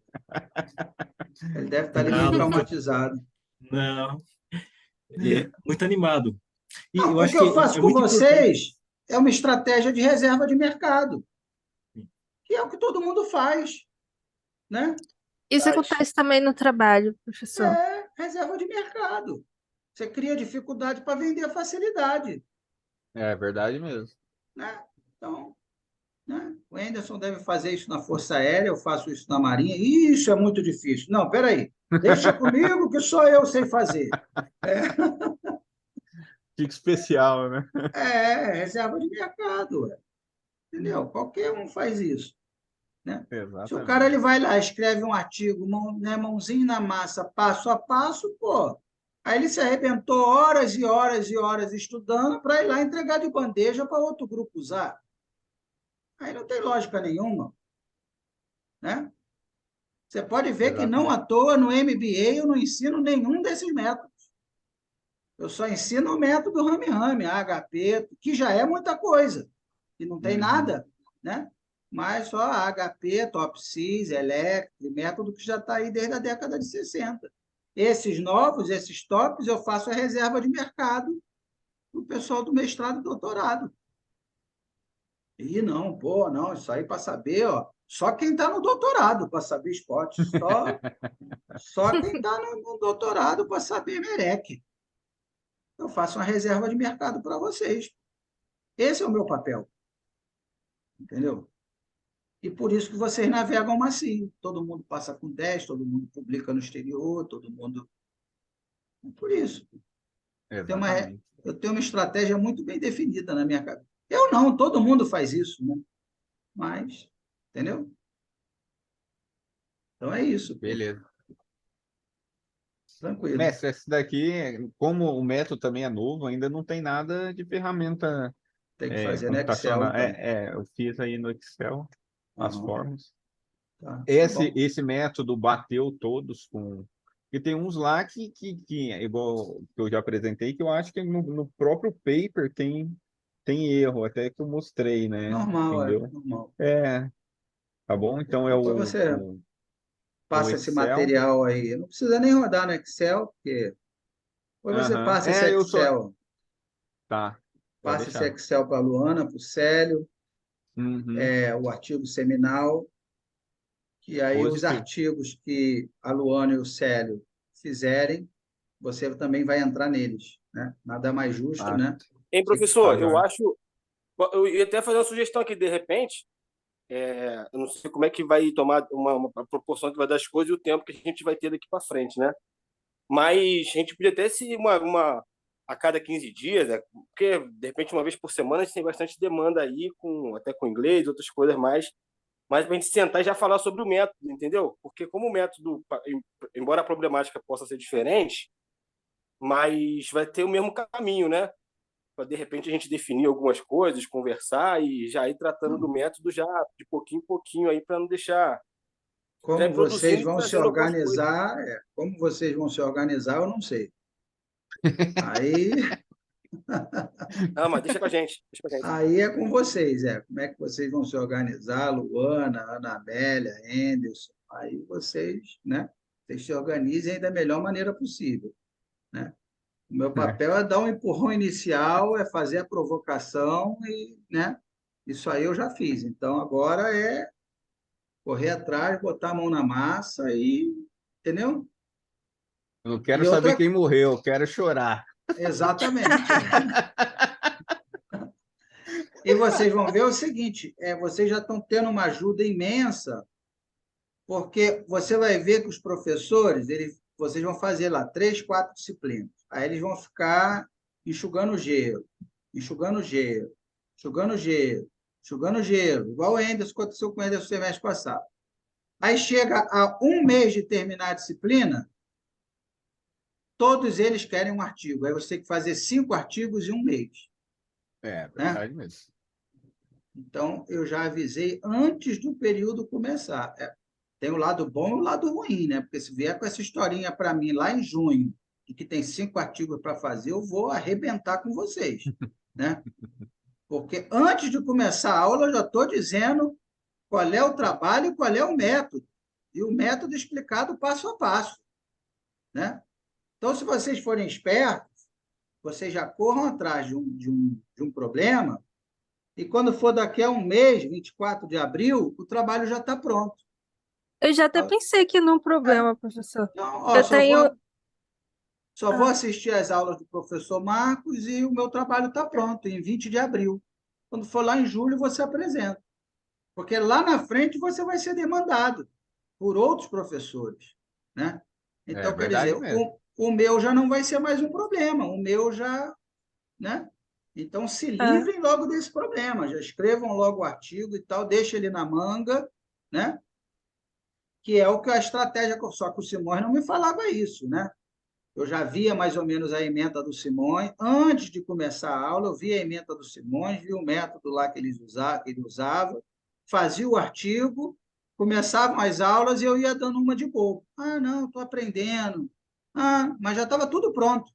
A: Ele deve estar ali meio traumatizado.
E: Não, muito animado. E
A: Não,
E: eu
A: o
E: acho
A: que
E: que
A: eu faço
E: é
A: com
E: muito importante.
A: vocês é uma estratégia de reserva de mercado, que é o que todo mundo faz, né?
D: Isso acontece também no trabalho, professor.
A: Reserva de mercado. Você cria dificuldade para vender a facilidade,
B: É verdade mesmo.
A: né? Então, né? O Anderson deve fazer isso na Força Aérea, eu faço isso na Marinha. Isso é muito difícil. Não, peraí. Deixa comigo que só eu sei fazer.
B: Fica especial, né?
A: Reserva de mercado. Entendeu? Qualquer um faz isso. Né? Se o cara
B: Exatamente.
A: ele vai lá, escreve um artigo, mãozinha na massa, passo a passo, pô. Aí ele se arrebentou horas e horas e horas estudando para ir lá entregar de bandeja para outro grupo usar. Aí não tem lógica nenhuma. Né? Você pode ver que não à toa no MBA eu não ensino nenhum desses métodos. Eu só ensino o método Rame-Rame, HP, que já é muita coisa. E não tem nada, né? Mas só HP, TOPSIS, ELEC, método que já está aí desde a década de 60. Esses novos, esses tops, eu faço a reserva de mercado para o pessoal do mestrado e doutorado. E não, isso aí para saber, ó, só quem está no doutorado para saber esporte, só quem está no doutorado para saber MEREC. Eu faço uma reserva de mercado para vocês. Esse é o meu papel. Entendeu? E por isso que vocês navegam macio. Todo mundo passa com 10, todo mundo publica no exterior, todo mundo. Por isso.
B: Exatamente.
A: Eu tenho uma estratégia muito bem definida na minha cabeça. Eu não, todo mundo faz isso, né? Mas, entendeu? Então é isso.
B: Beleza.
A: Tranquilo.
B: Mestre, esse daqui, como o método também é novo, ainda não tem nada de ferramenta
A: Tem que fazer no Excel.
B: computacional.
A: Então.
B: Eu fiz aí no Excel as formas.
A: Tá,
B: Esse método bateu todos com. E tem uns lá que igual que eu já apresentei, que eu acho que no próprio paper tem erro, até que eu mostrei, né?
A: Normal,
B: Entendeu?
A: normal.
B: Tá bom? Então
A: Depois você passa esse
B: Excel.
A: material aí. Não precisa nem rodar no Excel, porque depois você passa esse Excel.
B: Tá.
A: Passa esse Excel para a Luana, para o Célio, o artigo seminal, que aí os artigos que a Luana e o Célio fizerem, você também vai entrar neles. Né? Nada mais justo, né?
C: Hein, professor, eu ia até fazer uma sugestão aqui, de repente, eu não sei como é que vai tomar uma proporção que vai dar as coisas e o tempo que a gente vai ter daqui para frente, né? Mas a gente podia até se a cada 15 dias, né? Porque de repente uma vez por semana a gente tem bastante demanda aí, até com inglês, outras coisas mais. Mas para a gente sentar e já falar sobre o método, entendeu? Porque como o método, embora a problemática possa ser diferente, mas vai ter o mesmo caminho, né? Para de repente a gente definir algumas coisas, conversar e já ir tratando do método já de pouquinho em pouquinho aí para não deixar já ir
A: Como vocês
C: produzindo e
A: vão se
C: trazendo algumas coisas.
A: organizar, como vocês vão se organizar, eu não sei. Aí,
C: Ah, mas deixa com a gente, deixa com a gente.
A: aí é com vocês, como é que vocês vão se organizar, Luana, Ana Amélia, Henderson, aí vocês, né? Vocês se organizem da melhor maneira possível, né? O meu papel é dar um empurrão inicial, é fazer a provocação e, né? Isso aí eu já fiz. Então agora é correr atrás, botar a mão na massa e, entendeu?
B: Eu não quero
A: E
B: saber
A: outra,
B: quem morreu, eu quero chorar.
A: exatamente. E vocês vão ver o seguinte, vocês já estão tendo uma ajuda imensa, porque você vai ver que os professores, vocês vão fazer lá 3, 4 disciplinas. Aí eles vão ficar enxugando gelo, enxugando gelo, enxugando gelo, enxugando gelo, igual o Anderson, aconteceu com o Anderson no semestre passado. Aí chega a um mês de terminar a disciplina, todos eles querem um artigo. Aí você tem que fazer 5 artigos em um mês.
B: É
A: Né?
B: verdade mesmo.
A: Então, eu já avisei antes do período começar. Tem o lado bom e o lado ruim, né? Porque se vier com essa historinha para mim lá em junho, e que tem 5 artigos para fazer, eu vou arrebentar com vocês, né? Porque antes de começar a aula, eu já estou dizendo qual é o trabalho e qual é o método. E o método explicado passo a passo, né? Então, se vocês forem espertos, vocês já corram atrás de um problema, e quando for daqui a um mês, 24 de abril, o trabalho já está pronto.
D: Eu já até pensei aqui num problema, professor.
A: Então, ó,
D: Eu tenho.
A: só vou assistir às aulas do professor Marcos e o meu trabalho está pronto, em 20 de abril. Quando for lá em julho, você apresenta. Porque lá na frente você vai ser demandado por outros professores, né?
B: É
A: Então, quer dizer,
B: verdade mesmo.
A: o meu já não vai ser mais um problema, o meu já, né? Então, se
D: Ah,
A: livrem logo desse problema, já escrevam logo o artigo e tal, deixem ele na manga, né? Que é o que a estratégia, só que o Simões não me falava isso, né? Eu já via mais ou menos a ementa do Simões. Antes de começar a aula, eu via a ementa do Simões, via o método lá que ele usava, fazia o artigo, começavam as aulas e eu ia dando uma de bobo. Ah, não, estou aprendendo. Ah, mas já estava tudo pronto.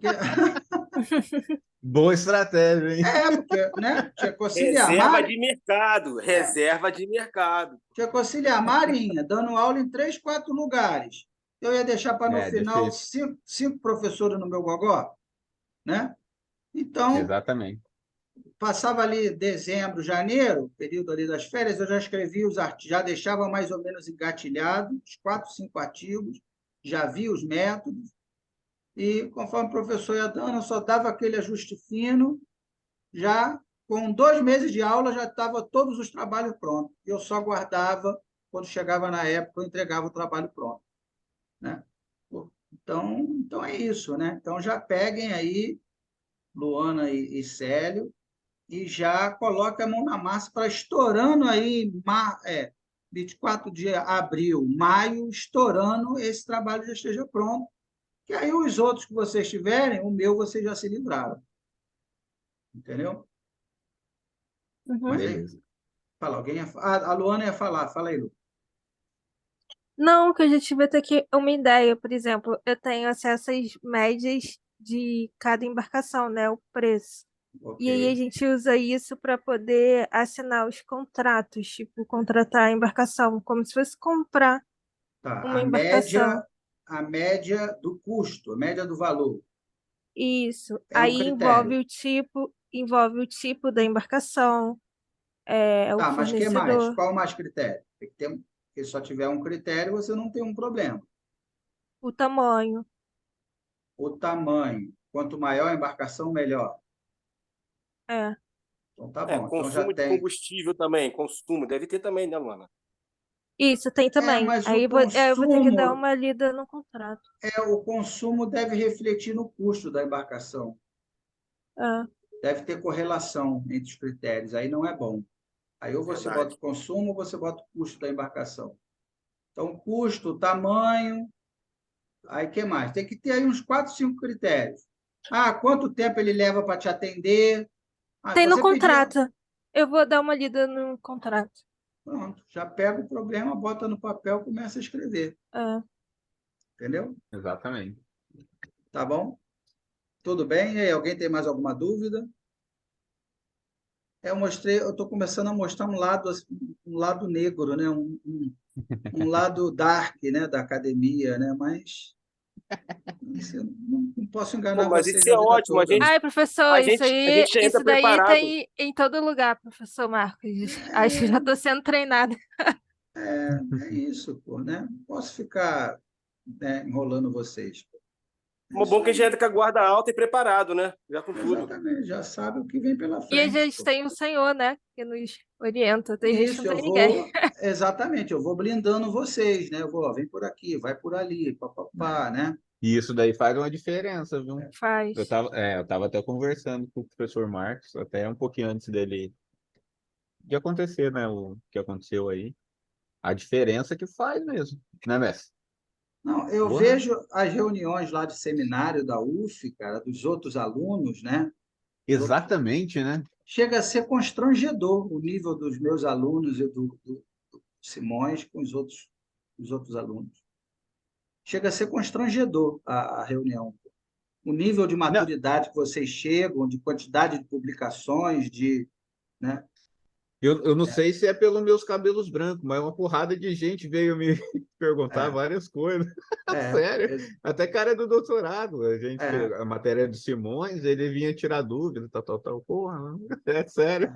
A: Né?
B: Boa estratégia, hein?
A: Porque né? Tinha que auxiliar
C: Reserva de mercado, reserva de mercado.
A: tinha que auxiliar a Marinha, dando aula em 3, 4 lugares. Eu ia deixar para no
B: É
A: final
B: difícil.
A: 5 professores no meu gogó, né? Então,
B: Exatamente.
A: passava ali dezembro, janeiro, período ali das férias, eu já escrevia os artigos, já deixava mais ou menos engatilhado, os 4, 5 artigos, já via os métodos, e conforme o professor ia dando, eu só dava aquele ajuste fino, já com 2 meses de aula já estava todos os trabalhos prontos. Eu só guardava, quando chegava na época, eu entregava o trabalho pronto. Né? Então é isso, né? Então já peguem aí, Luana e Célio, e já coloca a mão na massa para estourando aí, 24 de abril, maio, estourando, esse trabalho já esteja pronto. Que aí os outros que vocês tiverem, o meu vocês já se livraram. Entendeu?
D: uhum.
A: Mas aí,
B: Beleza.
A: fala, a Luana ia falar, fala aí, Lu.
D: Não, que a gente vai ter que uma ideia, por exemplo, eu tenho acesso às médias de cada embarcação, né? O preço.
A: Ok.
D: E aí a gente usa isso para poder assinar os contratos, tipo, contratar a embarcação, como se fosse comprar
A: Tá.
D: uma embarcação.
A: A média do custo, a média do valor,
D: Isso.
A: é um
D: Aí
A: critério.
D: envolve o tipo da embarcação, o
A: Tá, mas o que mais?
D: fornecedor,
A: Qual mais critério? Tem que ter, se só tiver um critério, você não tem um problema.
D: o tamanho.
A: O tamanho. Quanto maior a embarcação, melhor.
D: É.
A: Então tá bom. Então já
C: Consumo de
A: tem.
C: combustível também, consumo, deve ter também, né, Luana?
D: Isso, tem também.
A: Mas
D: Aí eu vou ter que dar uma lida no contrato.
A: o consumo deve refletir no custo da embarcação.
D: Ah,
A: Deve ter correlação entre os critérios, aí não é bom. Aí ou você
C: Verdade.
A: bota o consumo ou você bota o custo da embarcação. Então, custo, tamanho, aí o que mais? Tem que ter aí uns 4, 5 critérios. Quanto tempo ele leva para te atender? Se
D: tem no
A: você pedir,
D: contrato. Eu vou dar uma lida no contrato.
A: pronto, já pega o problema, bota no papel, começa a escrever,
D: Ah,
A: entendeu?
B: Exatamente.
A: Tá bom? Tudo bem? E aí, alguém tem mais alguma dúvida? Eu estou começando a mostrar um lado negro, né? Um lado dark, né? Da academia, né? Mas eu não posso
C: Pô,
A: enganar
C: mas
A: vocês
C: isso
A: a
C: é
A: vida
C: ótimo.
A: toda, não.
D: ai, professor,
C: A gente, a gente já entra
D: isso daí
C: preparado.
D: tem em todo lugar, professor Marcos. Acho que já estou sendo treinada.
A: É isso, pô, né? Não posso ficar, né, enrolando vocês. É
C: O bom
A: isso
C: é que a gente
A: aí.
C: entra com a guarda alta e preparado, né? Já com tudo.
A: Exatamente, já sabe o que vem pela
D: E a
A: frente,
D: gente
A: pô.
D: tem o Senhor, né? Que nos orienta. Tem gente que
A: Isso,
D: não tem ninguém.
A: exatamente, eu vou blindando vocês, né? Eu vou, ó, vem por aqui, vai por ali, papapá, né?
B: E isso daí faz uma diferença, viu?
D: Faz.
B: Eu tava até conversando com o professor Marcos, até um pouquinho antes de acontecer, né? O que aconteceu aí. A diferença que faz mesmo, né, Messi?
A: Não, eu
B: Porra.
A: vejo as reuniões lá de seminário da UF, cara, dos outros alunos, né? Dos outros-
B: Exatamente, né?
A: Chega a ser constrangedor o nível dos meus alunos e do Simões com os outros alunos. Chega a ser constrangedor a reunião. O nível de
B: Não,
A: maturidade que vocês chegam, de quantidade de publicações, né?
B: eu não sei se é pelos meus cabelos brancos, mas uma porrada de gente veio me perguntar
A: É,
B: várias coisas.
A: é,
B: Sério.
A: é,
B: Até cara do doutorado. A gente
A: é,
B: fez a matéria do Simões, ele vinha tirar dúvida, tal. Porra, é sério.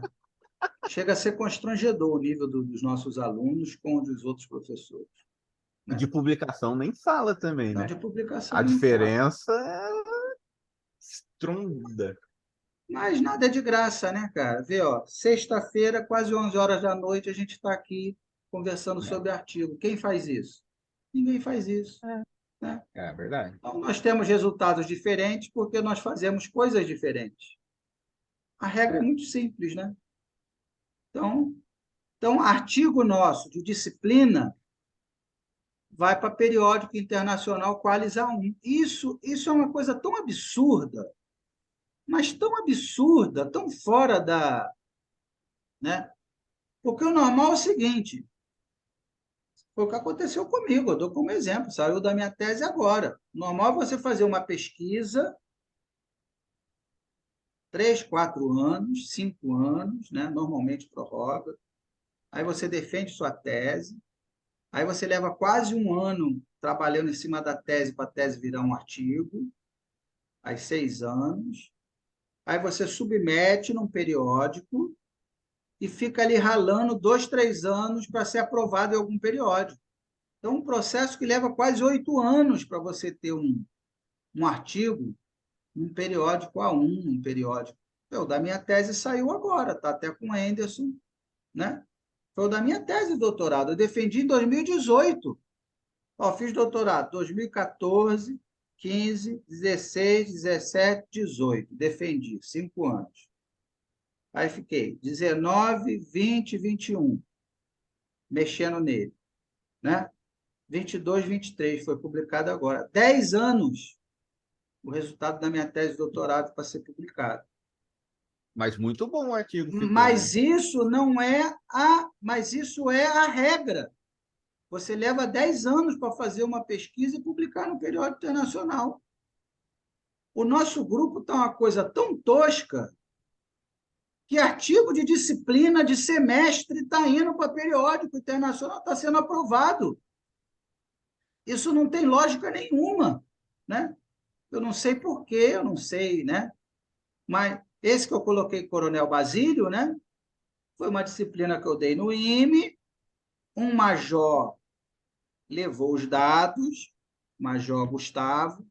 A: chega a ser constrangedor o nível dos nossos alunos com o dos outros professores, né?
B: De publicação nem fala também,
A: Não,
B: né?
A: de publicação
B: A
A: nem fala.
B: diferença é estronda.
A: Mas nada é de graça, né, cara? Vê, ó, sexta-feira, quase 11 horas da noite, a gente está aqui conversando sobre artigo. Quem faz isso? Ninguém faz isso,
D: É.
A: né?
B: É verdade.
A: Então, nós temos resultados diferentes porque nós fazemos coisas diferentes. A regra é muito simples, né? Então, artigo nosso de disciplina vai para periódico internacional Qualis A1. Isso é uma coisa tão absurda, mas tão absurda, tão fora da, né? Porque o normal é o seguinte, foi o que aconteceu comigo, eu dou como exemplo, saiu da minha tese agora. O normal é você fazer uma pesquisa 3, 4 anos, 5 anos, né? Normalmente prorroga. Aí você defende sua tese, aí você leva quase um ano trabalhando em cima da tese para a tese virar um artigo, aí 6 anos. Aí você submete num periódico e fica ali ralando 2, 3 anos para ser aprovado em algum periódico. Então, um processo que leva quase 8 anos para você ter um artigo, um periódico A1, um periódico. O da minha tese saiu agora, está até com o Anderson, né? Foi o da minha tese de doutorado. Eu defendi em 2018. Ó, fiz doutorado 2014, 15, 16, 17, 18. Defendi, 5 anos. Aí fiquei 19, 20, 21, mexendo nele, né? 22, 23, foi publicado agora. 10 anos o resultado da minha tese de doutorado para ser publicado.
B: Mas muito bom o artigo ficou, né?
A: Mas isso é a regra. Você leva 10 anos para fazer uma pesquisa e publicar no periódico internacional. O nosso grupo está uma coisa tão tosca que artigo de disciplina de semestre está indo para periódico internacional, está sendo aprovado. Isso não tem lógica nenhuma, né? Eu não sei porquê, eu não sei, né? Mas esse que eu coloquei, Coronel Basílio, né? Foi uma disciplina que eu dei no IME, um major levou os dados, major Gustavo.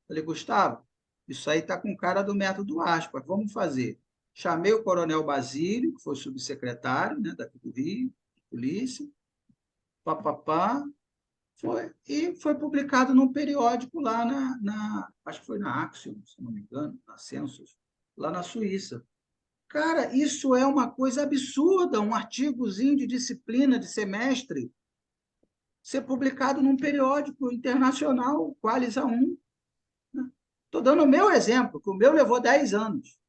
A: Falei, Gustavo, isso aí está com cara do método Aspas, vamos fazer. Chamei o Coronel Basílio, que foi subsecretário, né, daqui do Rio, de polícia, papapá, e foi publicado num periódico lá acho que foi na Axiom, se não me engano, na Census, lá na Suíça. Cara, isso é uma coisa absurda, um artigozinho de disciplina de semestre ser publicado num periódico internacional, Qualis A1. Estou dando o meu exemplo, que o meu levou 10 anos.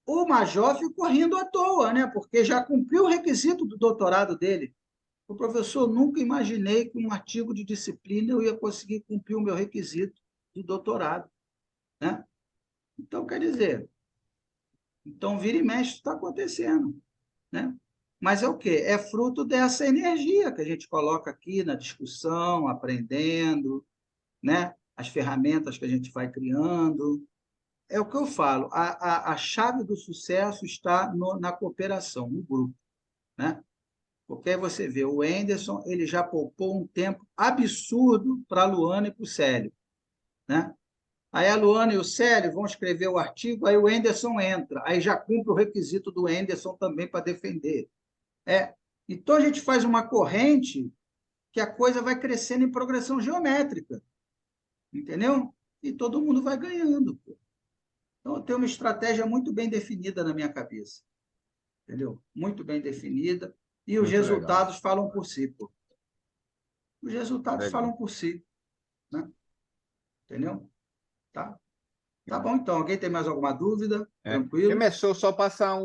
A: O Major ficou rindo à toa, né? Porque já cumpriu o requisito do doutorado dele. O professor, nunca imaginei que um artigo de disciplina eu ia conseguir cumprir o meu requisito do doutorado, né? Então, quer dizer, então vira e mexe está acontecendo, né? Mas é o quê? É fruto dessa energia que a gente coloca aqui na discussão, aprendendo, né? As ferramentas que a gente vai criando. É o que eu falo, a chave do sucesso está na cooperação, no grupo, né? Porque aí você vê, o Anderson, ele já poupou um tempo absurdo para a Luana e para o Célio, né? Aí a Luana e o Célio vão escrever o artigo, aí o Anderson entra, aí já cumpre o requisito do Anderson também para defender. Então, a gente faz uma corrente que a coisa vai crescendo em progressão geométrica, entendeu? E todo mundo vai ganhando. Então, eu tenho uma estratégia muito bem definida na minha cabeça, entendeu? Muito bem definida, e os
B: Muito legal.
A: resultados falam por si, pô. Os resultados
B: Legal.
A: falam por si, né? Entendeu? Tá? Tá bom, então. Alguém tem mais alguma dúvida? Tranquilo?
B: Começou só passar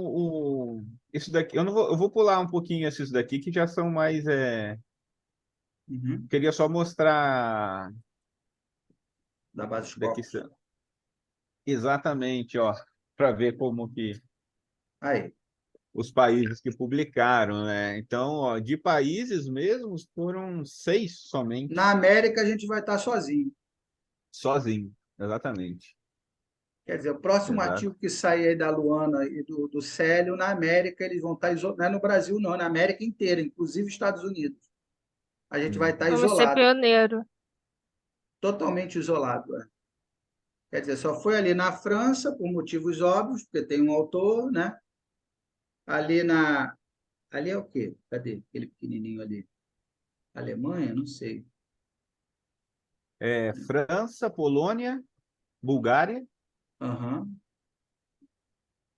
B: isso daqui. Eu vou pular um pouquinho esses daqui que já são mais.
A: Uhum.
B: Queria só mostrar
A: Da base
B: daqui
A: Scopus.
B: exatamente, ó, para ver como que
A: Aí.
B: os países que publicaram, né? Então, ó, de países mesmos foram 6 somente,
A: Na América, a gente vai estar sozinho.
B: sozinho, exatamente.
A: Quer dizer, o próximo
B: Exato.
A: artigo que sair aí da Luana e do Célio, na América, eles vão estar isolados. Não é no Brasil, não, é na América inteira, inclusive Estados Unidos. A gente vai estar
D: Vamos ser
A: isolado,
D: pioneiro.
A: totalmente isolado. Quer dizer, só foi ali na França, por motivos óbvios, porque tem um autor, né? Ali é o quê? Cadê aquele pequenininho ali? Alemanha? Não sei.
B: França, Polônia, Bulgária,
A: Aham.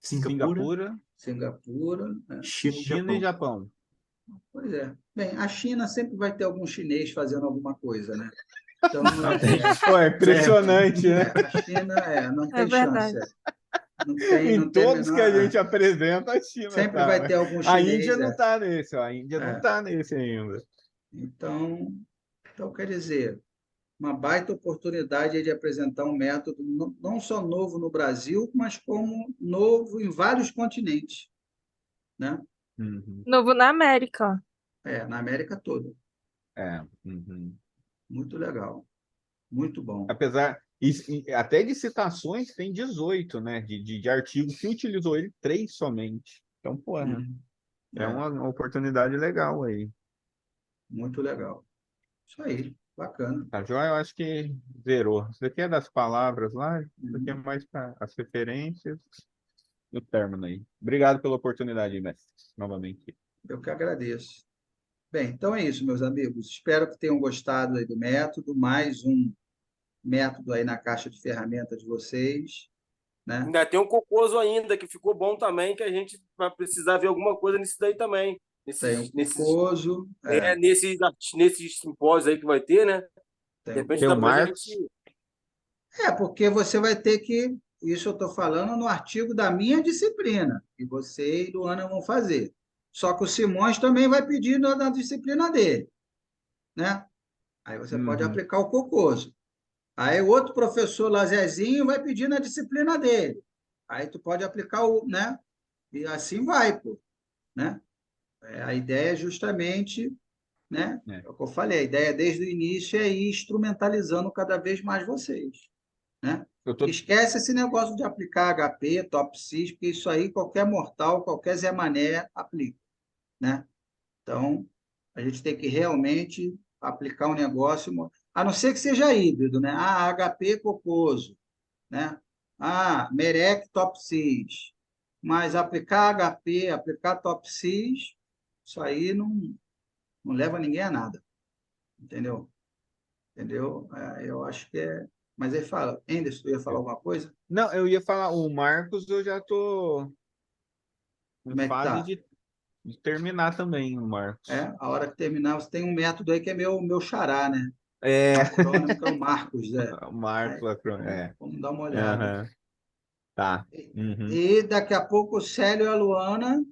B: Singapura,
A: Singapura.
E: China e
B: China e
E: Japão.
B: Japão.
A: Pois é. Bem, a China sempre vai ter algum chinês fazendo alguma coisa, né? Então,
B: Pô, é impressionante, né?
A: a China não
D: É
A: tem chance.
D: verdade.
A: Não tem,
B: Em
A: não tem
B: todos que a
A: menor.
B: gente apresenta, a China
A: Sempre vai
B: tá.
A: ter algum
B: A
A: chinês.
B: Índia não tá nesse, ó. A Índia não
A: É.
B: tá nesse ainda.
A: Então, quer dizer, uma baita oportunidade de apresentar um método não só novo no Brasil, mas como novo em vários continentes, né?
B: Uhum.
D: Novo na América, ó.
A: Na América toda.
B: Uhum.
A: Muito legal. Muito bom.
B: Apesar, até de citações tem 18, né? De artigos que utilizou ele 3 somente. Então, pô, é
A: É,
B: uma oportunidade legal aí.
A: muito legal. Isso aí, bacana.
B: Tá, joia? Eu acho que zerou. Isso daqui é das palavras lá, isso daqui é mais para as referências e o término aí. Obrigado pela oportunidade, mestre, novamente.
A: Eu que agradeço. Bem, então é isso, meus amigos. Espero que tenham gostado aí do método. Mais um método aí na caixa de ferramentas de vocês, né?
C: Ainda tem um Cocoso ainda, que ficou bom também, que a gente vai precisar ver alguma coisa nisso daí também.
A: Tem o Cocoso,
C: Nesses simpósios aí que vai ter, né?
A: tem
C: De
A: o
C: repente
B: Tem
C: dá
B: o
C: pra
B: Marcos.
C: gente.
A: porque você vai ter que, isso eu estou falando no artigo da minha disciplina, que você e Luana vão fazer. Só que o Simões também vai pedir na disciplina dele, né? Aí você pode
B: Uhum.
A: aplicar o Cocoso. Aí o outro professor Lazezinho vai pedir na disciplina dele. Aí tu pode aplicar né? E assim vai, pô, né? A ideia é justamente, né? É o que eu falei, a ideia desde o início é ir instrumentalizando cada vez mais vocês, né?
B: Eu tô...
A: Esquece esse negócio de aplicar HP, Top 6, porque isso aí qualquer mortal, qualquer Zé Mané aplica, né? Então, a gente tem que realmente aplicar um negócio, a não ser que seja híbrido, né? HP Cocoso, né? Merec Top 6. Mas aplicar HP, aplicar Top 6, isso aí não leva ninguém a nada. Entendeu? Entendeu? Eu acho que é. Mas aí fala, Anderson, tu ia falar alguma coisa?
B: Não, eu ia falar, o Marcos eu já tô
A: Como
B: em
A: é que
B: fase
A: tá?
B: de terminar também, o Marcos.
A: A hora que terminar, você tem um método aí que é meu xará, né?
B: É,
A: O acrônimo que é o Marcos, né?
B: o Marcos
A: Aí,
B: Lacron, é.
A: vamos dar uma olhada.
B: Aham, tá. Uhum.
A: E daqui a pouco o Célio e a Luana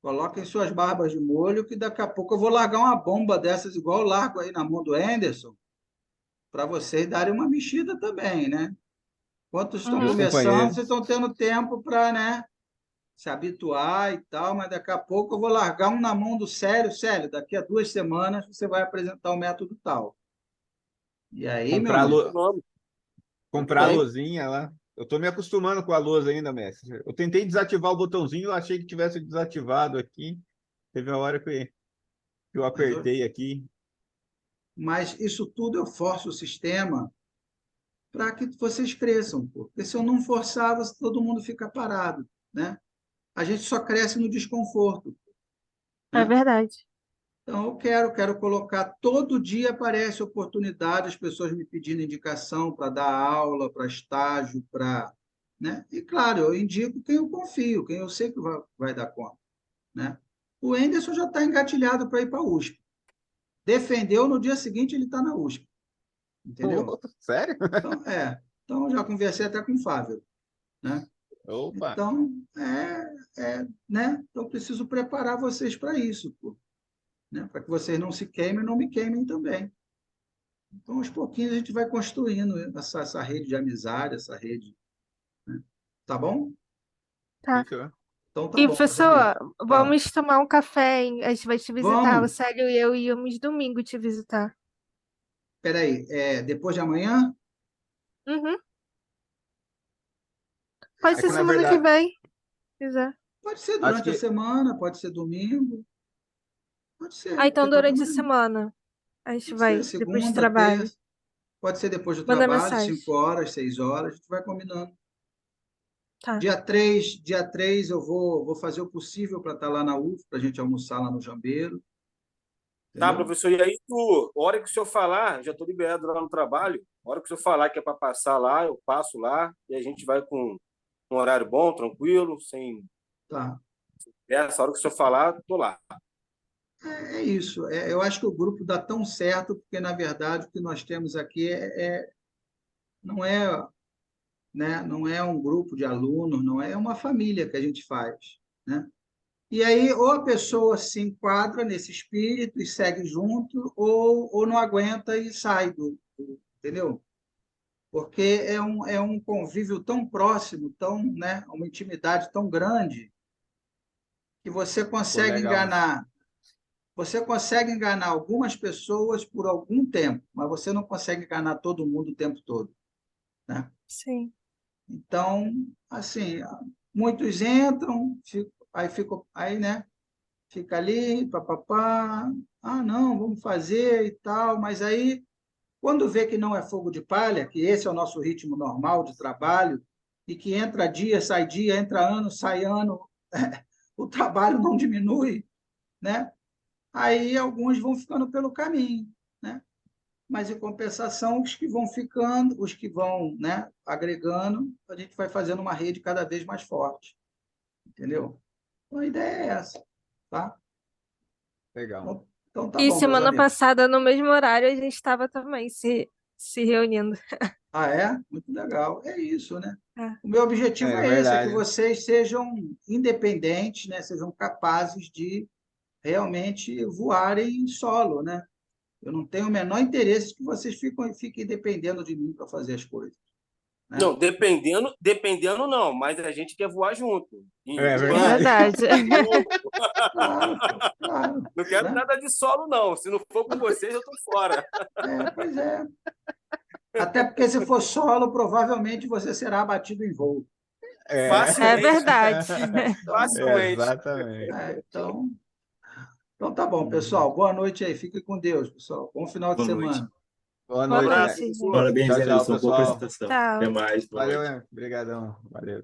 A: coloquem suas barbas de molho, que daqui a pouco eu vou largar uma bomba dessas, igual eu largo aí na mão do Anderson, para vocês darem uma mexida também, né? Enquanto estão
B: Meus
D: Uhum.
A: começando, vocês
B: companheiros.
A: estão tendo tempo para, né, se habituar e tal, mas daqui a pouco eu vou largar um na mão do Célio. Célio, daqui a 2 semanas você vai apresentar o método tal. E aí, meu
B: Comprar,
A: amigo,
C: Vamos.
B: comprar a
A: oi?
B: luzinha lá. Eu tô me acostumando com a luz ainda, mestre. Eu tentei desativar o botãozinho, eu achei que tivesse desativado aqui. Teve a hora que eu
A: Mas,
B: apertei aqui.
A: mas isso tudo eu forço o sistema para que vocês cresçam, porque se eu não forçar, todo mundo fica parado, né? A gente só cresce no desconforto,
D: É
A: né?
D: verdade.
A: Então, eu quero colocar, todo dia aparece oportunidade, as pessoas me pedindo indicação para dar aula, para estágio, para, né? E, claro, eu indico quem eu confio, quem eu sei que vai dar conta, né? O Enderson já está engatilhado para ir para a USP. Defendeu, no dia seguinte ele está na USP, entendeu?
B: Sério?
A: Então, então, eu já conversei até com o Fábio, né?
B: Opa!
A: Então, né? Então, eu preciso preparar vocês para isso, pô, né? Para que vocês não se queimem, não me queimem também. Então, aos pouquinhos, a gente vai construindo essa rede de amizade, essa rede, né? Tá bom?
D: Tá.
B: Fechou.
A: Então, tá
D: E,
A: bom, meus amigos.
D: professor,
A: Fala.
D: vamos tomar um café, hein? A gente vai te visitar. O
A: Vamos.
D: Célio e eu íamos domingo te visitar.
A: Espera aí. Depois de amanhã?
D: Uhum. Pode
B: É
D: ser
B: que, na
D: semana que
B: verdade,
D: vem, se quiser.
A: Pode ser
B: acho
A: durante a
B: que
A: semana, pode ser domingo, pode ser,
D: Ah,
A: não
D: então
A: tem
D: durante
A: problema
D: a
A: nenhum.
D: semana a gente
A: Pode ser
D: vai, depois do
A: segunda,
D: trabalho.
A: terça, pode ser depois do
D: Manda
A: trabalho,
D: mensagem.
A: 5 horas, 6 horas, a gente vai combinando.
D: Tá.
A: Dia 3 eu vou fazer o possível para estar lá na UF, para a gente almoçar lá no Jambeiro,
C: Tá,
A: entendeu?
C: professor. E aí, a hora que o senhor falar, já estou liberado lá no trabalho, a hora que o senhor falar que é para passar lá, eu passo lá e a gente vai com um horário bom, tranquilo, sem
A: Tá.
C: essa. A hora que o senhor falar, estou lá.
A: É isso. Eu acho que o grupo dá tão certo, porque, na verdade, o que nós temos aqui não é, né, não é um grupo de alunos, não é uma família que a gente faz, né? E aí, ou a pessoa se enquadra nesse espírito e segue junto, ou não aguenta e sai entendeu? Porque é um convívio tão próximo, né, uma intimidade tão grande, que
B: foi legal.
A: você consegue enganar algumas pessoas por algum tempo, mas você não consegue enganar todo mundo o tempo todo, né?
D: Sim.
A: Então, assim, muitos entram, aí, né? Fica ali, papapá, não, vamos fazer e tal, mas aí, quando vê que não é fogo de palha, que esse é o nosso ritmo normal de trabalho, e que entra dia, entra ano, sai ano, o trabalho não diminui, né? Aí alguns vão ficando pelo caminho, né? Mas, em compensação, os que vão ficando, os que vão, né, agregando, a gente vai fazendo uma rede cada vez mais forte, entendeu? Então, a ideia é essa, tá?
B: Legal.
A: Então tá
D: E
A: bom, meus
D: semana
A: amigos.
D: passada, no mesmo horário, a gente estava também se reunindo.
A: Ah, é? Muito legal. É isso, né?
D: É.
A: O meu objetivo
B: É
A: é esse, é que
B: verdade.
A: vocês sejam independentes, né? Sejam capazes de realmente voarem solo, né? Eu não tenho o menor interesse que vocês fiquem dependendo de mim para fazer as coisas, né?
C: Não, dependendo não, mas a gente quer voar junto.
B: É
C: Em
D: É
C: bando,
B: verdade.
D: verdade.
C: em grupo.
A: Claro, pô, claro,
C: Não quero
A: né?
C: nada de solo, não. Se não for com vocês, eu tô fora.
A: Pois é. Até porque se for solo, provavelmente você será abatido em voo.
B: É.
D: É
C: Facilmente,
D: verdade.
A: Então,
C: facilmente.
B: Exatamente.
A: então tá bom,
B: Uhum.
A: pessoal. Boa noite aí. Fique com Deus, pessoal. Bom final de
E: Boa noite.
A: semana.
B: Boa
C: Um
D: Boa
B: noite,
C: abraço,
B: mestre.
D: noite, gente.
C: professor.
E: Parabéns,
B: Tchau, tchau,
E: Anderson. Boa
B: pessoal.
E: apresentação. Até
D: Tchau.
E: mais. Boa
B: Valeu,
E: noite.
B: hein? Obrigadão. Valeu.